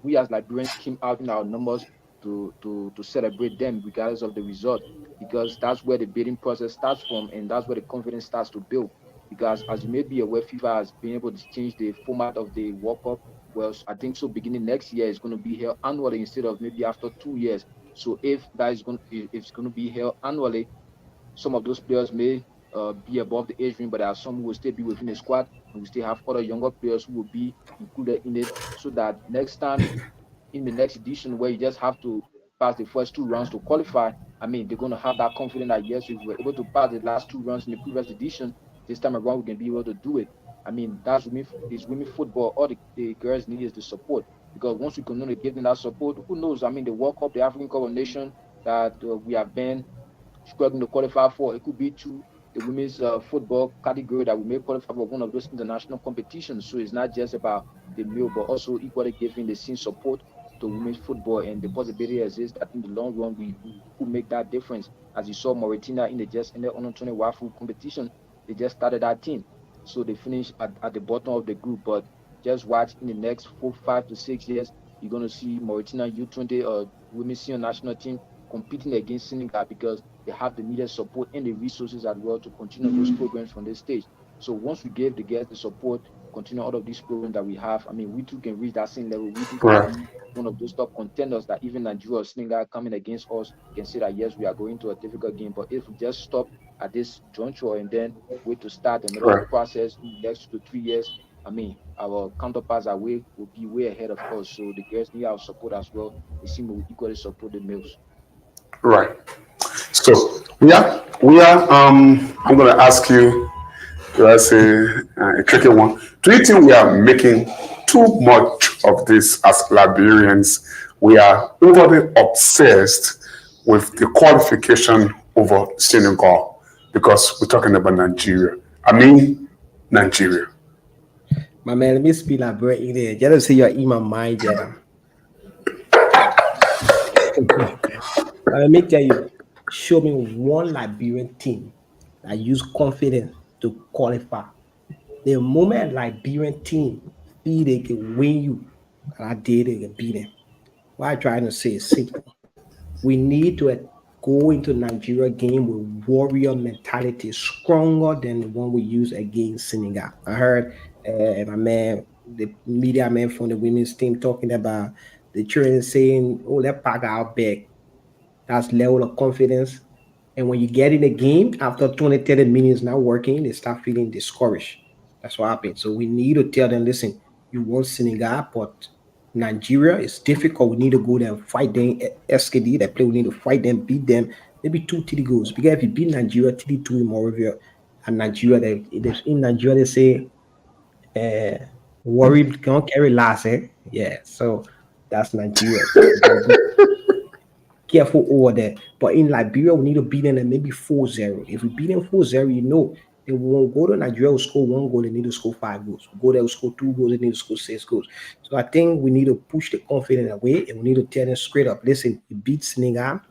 we as Liberians came out in our numbers to celebrate them regardless of the result, because that's where the bidding process starts from, and that's where the confidence starts to build. Because as you may be aware, FIFA has been able to change the format of the World Cup. Well, I think so beginning next year, it's going to be held annually instead of maybe after 2 years. So if it's going to be held annually, some of those players may be above the age limit, but there are some who will still be within the squad. and we still have other younger players who will be included in it, so that next time in the next edition where you just have to pass the first 2 rounds to qualify, I mean, they're going to have that confidence that yes, if we're able to pass the last 2 rounds in the previous edition, this time around we can be able to do it. I mean, that's women football. All the girls need is the support, because once we continue to give them that support, who knows? I mean, the World Cup, the African Cup of Nations that we have been struggling to qualify for, it could be to the women's football category that we may qualify for one of those international competitions. So it's not just about the male, but also equally giving the same support to women's football, and the possibility exists that in the long run we could make that difference. As you saw, Mauritania in the under 20 WAFU competition, they just started that team, so they finished at the bottom of the group. But just watch in the next 4, 5 to 6 years, you're going to see Mauritania U20 or women's senior national team competing against Senegal, because they have the needed support and the resources as well to continue those programs from this stage. So once we give the girls the support, continue all of these programs that we have, I mean, we too can reach that same level. We too can be one of those top contenders that even Nigeria or Senegal coming against us can say that yes, we are going to a difficult game. But if we just stop at this juncture and then wait to start another process in the next 2 to 3 years, I mean, our counterparts will be way ahead of us. So the girls need our support as well. They seem to equally support the males. Right. So we are. I'm going to ask you. That's a tricky one. Do you think we are making too much of this as Liberians? We are overly obsessed with the qualification over Senegal because we're talking about Nigeria. I mean, Nigeria. My man, let me speak Liberian in there. Just say you're in my mind, yeah. Let me tell you, show me one Liberian team that use confidence to qualify. The moment Liberian team feel they can win you, and I did, they can beat them. What I'm trying to say is simple. We need to go into Nigeria game with warrior mentality, stronger than the one we use against Senegal. I heard my man, the media man from the women's team, talking about the children saying, "Oh, that pack out back." That's level of confidence. And when you get in the game, after 20, 30 minutes not working, they start feeling discouraged. That's what happens. So we need to tell them, listen, you want Senegal, but Nigeria is difficult. We need to go there and fight them. SKD, that play, we need to fight them, beat them. Maybe 2 goals. Because if you beat Nigeria 3-2 in Moravia, and Nigeria, in Nigeria, they say, worry can't carry last, eh? Yeah, so that's Nigeria. Careful over there. But in Liberia, we need to beat them and maybe 4-0. If we beat them 4-0, you know, they won't go to Nigeria, will score 1 goal, they need to score 5 goals. Go there, will score 2 goals, they need to score 6 goals. So I think we need to push the confidence away and we need to tell them straight up, listen, we beat Senegal,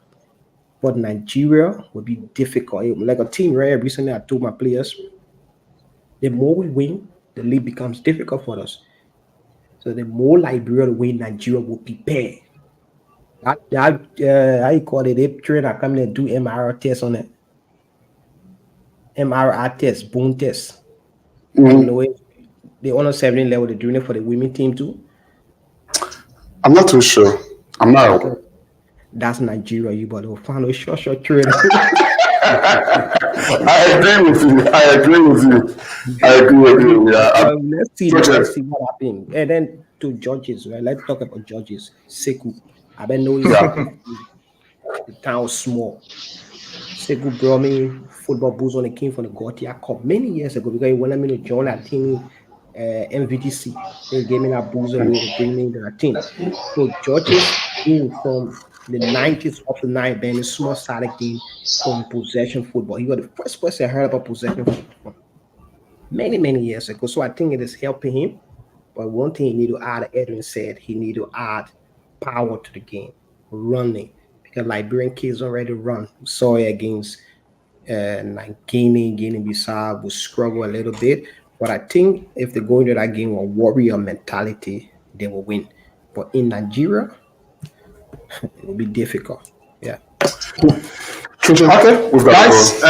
but Nigeria will be difficult. Like a team, right? Recently, I told my players, the more we win, the league becomes difficult for us. So the more Liberia win, Nigeria will prepare. How you call it? They trainer come and do MRI test on it. MRI test, bone test. You know, the under 17 level, they're doing it for the women team too. I'm not too sure. I'm not. That's Nigeria, you but they'll find a short trainer. I agree with you. Yeah. Let's see what happens. And then to judges, right? Let's talk about judges. Sekou. I bet know the town was small. Sekou brought me football boots when it came from the Gautier Cup many years ago because he wanted me to join that team, MVDC. They gave me that boots and they bring me into that team. So judges from the 90s up to 9, been a small sided game from possession football. He was the first person I heard about possession football many years ago. So I think it is helping him. But one thing he need to add, Edwin said, he need to add power to the game, running, because Liberian kids already run. We saw it against Guinea-Bissau will struggle a little bit, but I think if they go into that game with warrior mentality, they will win. But in Nigeria, it will be difficult. Yeah. Okay, guys,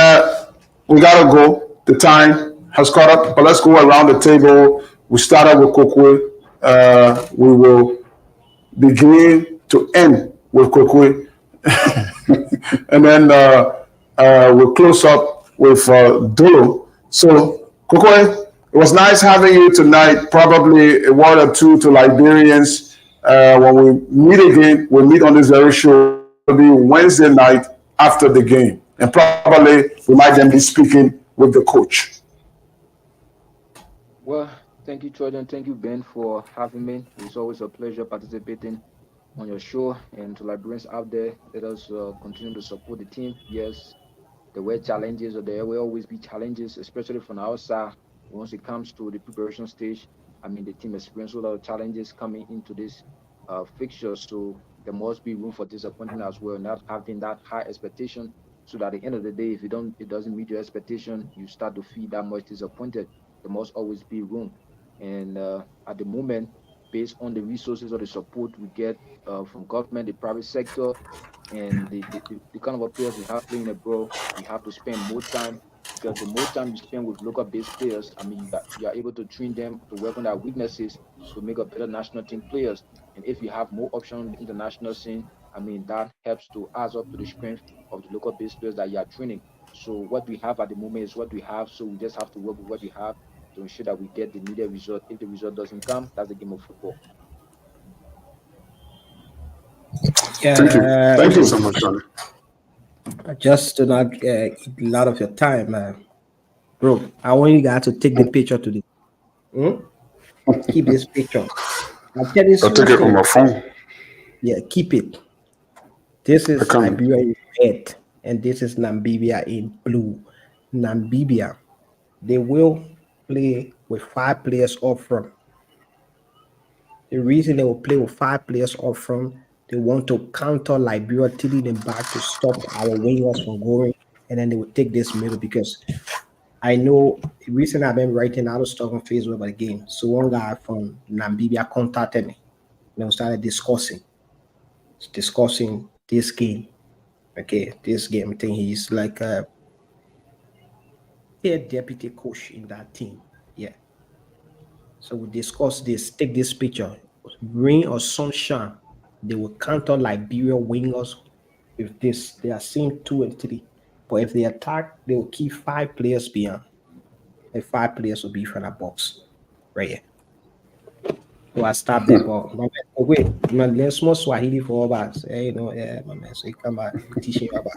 we gotta go. The time has caught up, but let's go around the table. We started with Kokwe. We will begin to end with Kokwe. And then we'll close up with Dolo. So, Kokwe, It was nice having you tonight. Probably a word or two to Liberians. When we meet again, we'll meet on this very show. It'll be Wednesday night after the game. And probably we might then be speaking with the coach. Well, thank you, Trojan. Thank you, Ben, for having me. It's always a pleasure participating on your show. And to Liberians out there, let us continue to support the team. Yes, there were challenges, or there will always be challenges, especially from our side. Once it comes to the preparation stage, I mean, the team experienced a lot of challenges coming into this fixture. So there must be room for disappointment as well, not having that high expectation. So that at the end of the day, if it doesn't meet your expectation, you start to feel that much disappointed. There must always be room. And at the moment, based on the resources or the support we get from government, the private sector, and the kind of players we have playing abroad, we have to spend more time, because the more time you spend with local-based players, I mean, you are able to train them to work on their weaknesses to make a better national team players. And if you have more options on the international scene, I mean, that helps to add up to the strength of the local-based players that you are training. So what we have at the moment is what we have. So we just have to work with what we have to ensure that we get the needed result. If the result doesn't come, that's the game of football. Yeah, Thank you so much, Johnny. Just to not eat a lot of your time, bro. I want you guys to take the picture today. Keep this picture. I'll take it on my phone. Yeah, keep it. This is Liberia in red, and this is Namibia in blue. Namibia, they will play with 5 players up front. The reason they will play with 5 players up front, they want to counter Liberia, tilting them back to stop our wingers from going, and then they will take this middle, because I know recently I've been writing out of stuff on Facebook about the game. So one guy from Namibia contacted me, and we started discussing this game. Okay, this game. I think he's like a deputy coach in that team. Yeah. So we discussed this. Take this picture. Rain or sunshine, they will counter Liberia wingers with this. They are seeing 2 and 3. But if they attack, they will keep 5 players behind. And 5 players will be from the box. Right here. So I stop that ball. My man, wait, man, let's more Swahili for all bars. Hey, no, yeah, my man. So you come back, teach you about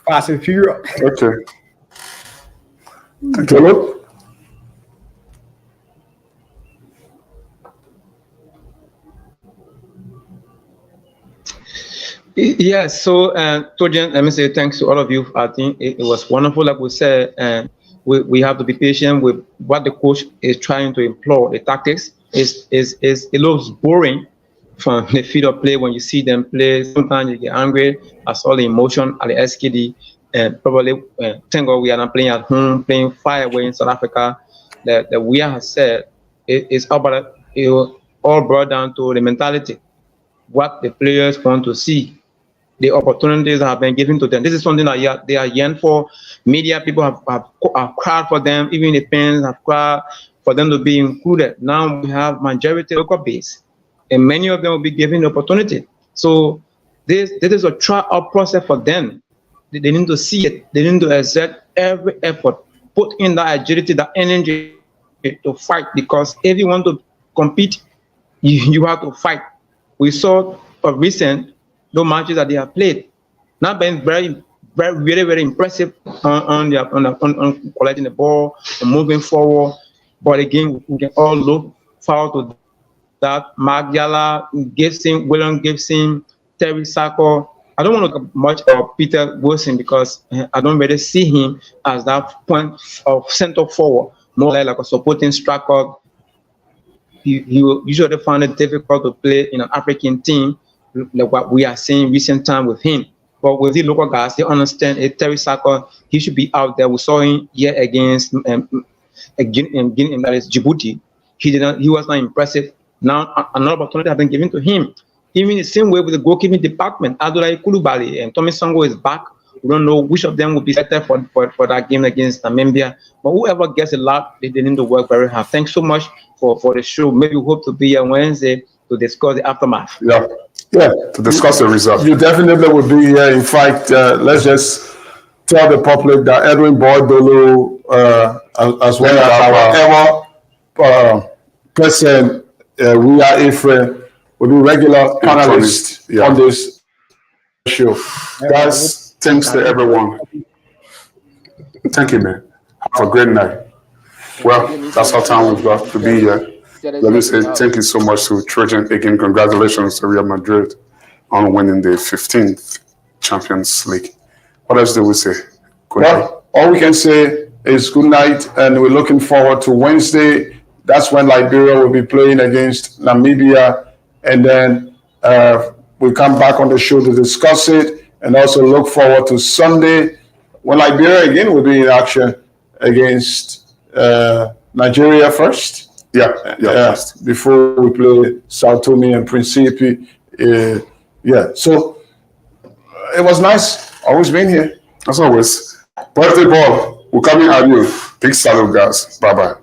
Fast and Furious. Okay. Hello? Yeah, so Trojan, let me say thanks to all of you. I think it was wonderful. Like we said, we have to be patient with what the coach is trying to employ. The tactics it looks boring from the field of play when you see them play. Sometimes you get angry. I saw the emotion at the SKD, and probably thank God we are not playing at home, playing far away in South Africa. That we have said it's about it all brought down to the mentality, what the players want to see. The opportunities that have been given to them. This is something that they are yearning for. Media people have cried for them. Even the fans have cried for them to be included. Now we have majority local base, and many of them will be given the opportunity. So this is a trial process for them. They need to see it. They need to exert every effort, put in that agility, that energy to fight. Because if you want to compete, you have to fight. We saw of recent those matches that they have played, not been very, very impressive on collecting the ball and moving forward. But again, we can all look forward to that. Mark Yala, William Gibson, Terry Sacco. I don't want to talk much about Peter Wilson because I don't really see him as that point of center forward, more like a supporting striker. You usually find it difficult to play in an African team, like what we are seeing recent time with him. But with the local guys, they understand Terry Sacco, he should be out there. We saw him here against Guinea, that is Djibouti. He was not impressive. Now another opportunity has been given to him. Even the same way with the goalkeeping department, Adolai Kulubali and Tommy Songo is back. We don't know which of them will be better for that game against Namibia. But whoever gets a lot, they need to work very hard. Thanks so much for the show. Maybe we hope to be here Wednesday to discuss the aftermath. Yeah, to discuss the result. You definitely will be here. In fact, let's just tell the public that Edwin Boyd Dolo, as well as our ever president, Ria Ephraim, will be regular panelists on this show. Guys, thanks to everyone. Thank you, man. Have a great night. Well, that's our time we've got to be here. Let me say thank you so much to Trojan. Again, congratulations to Real Madrid on winning the 15th Champions League. What else do we say? Well, all we can say is good night, and we're looking forward to Wednesday. That's when Liberia will be playing against Namibia, and then we'll come back on the show to discuss it, and also look forward to Sunday when Liberia again will be in action against Nigeria first. Before we play Sao Tome and Principe. So it was nice. Always being here. As always. Birthday ball. We're coming at you. Big salute, guys. Bye-bye.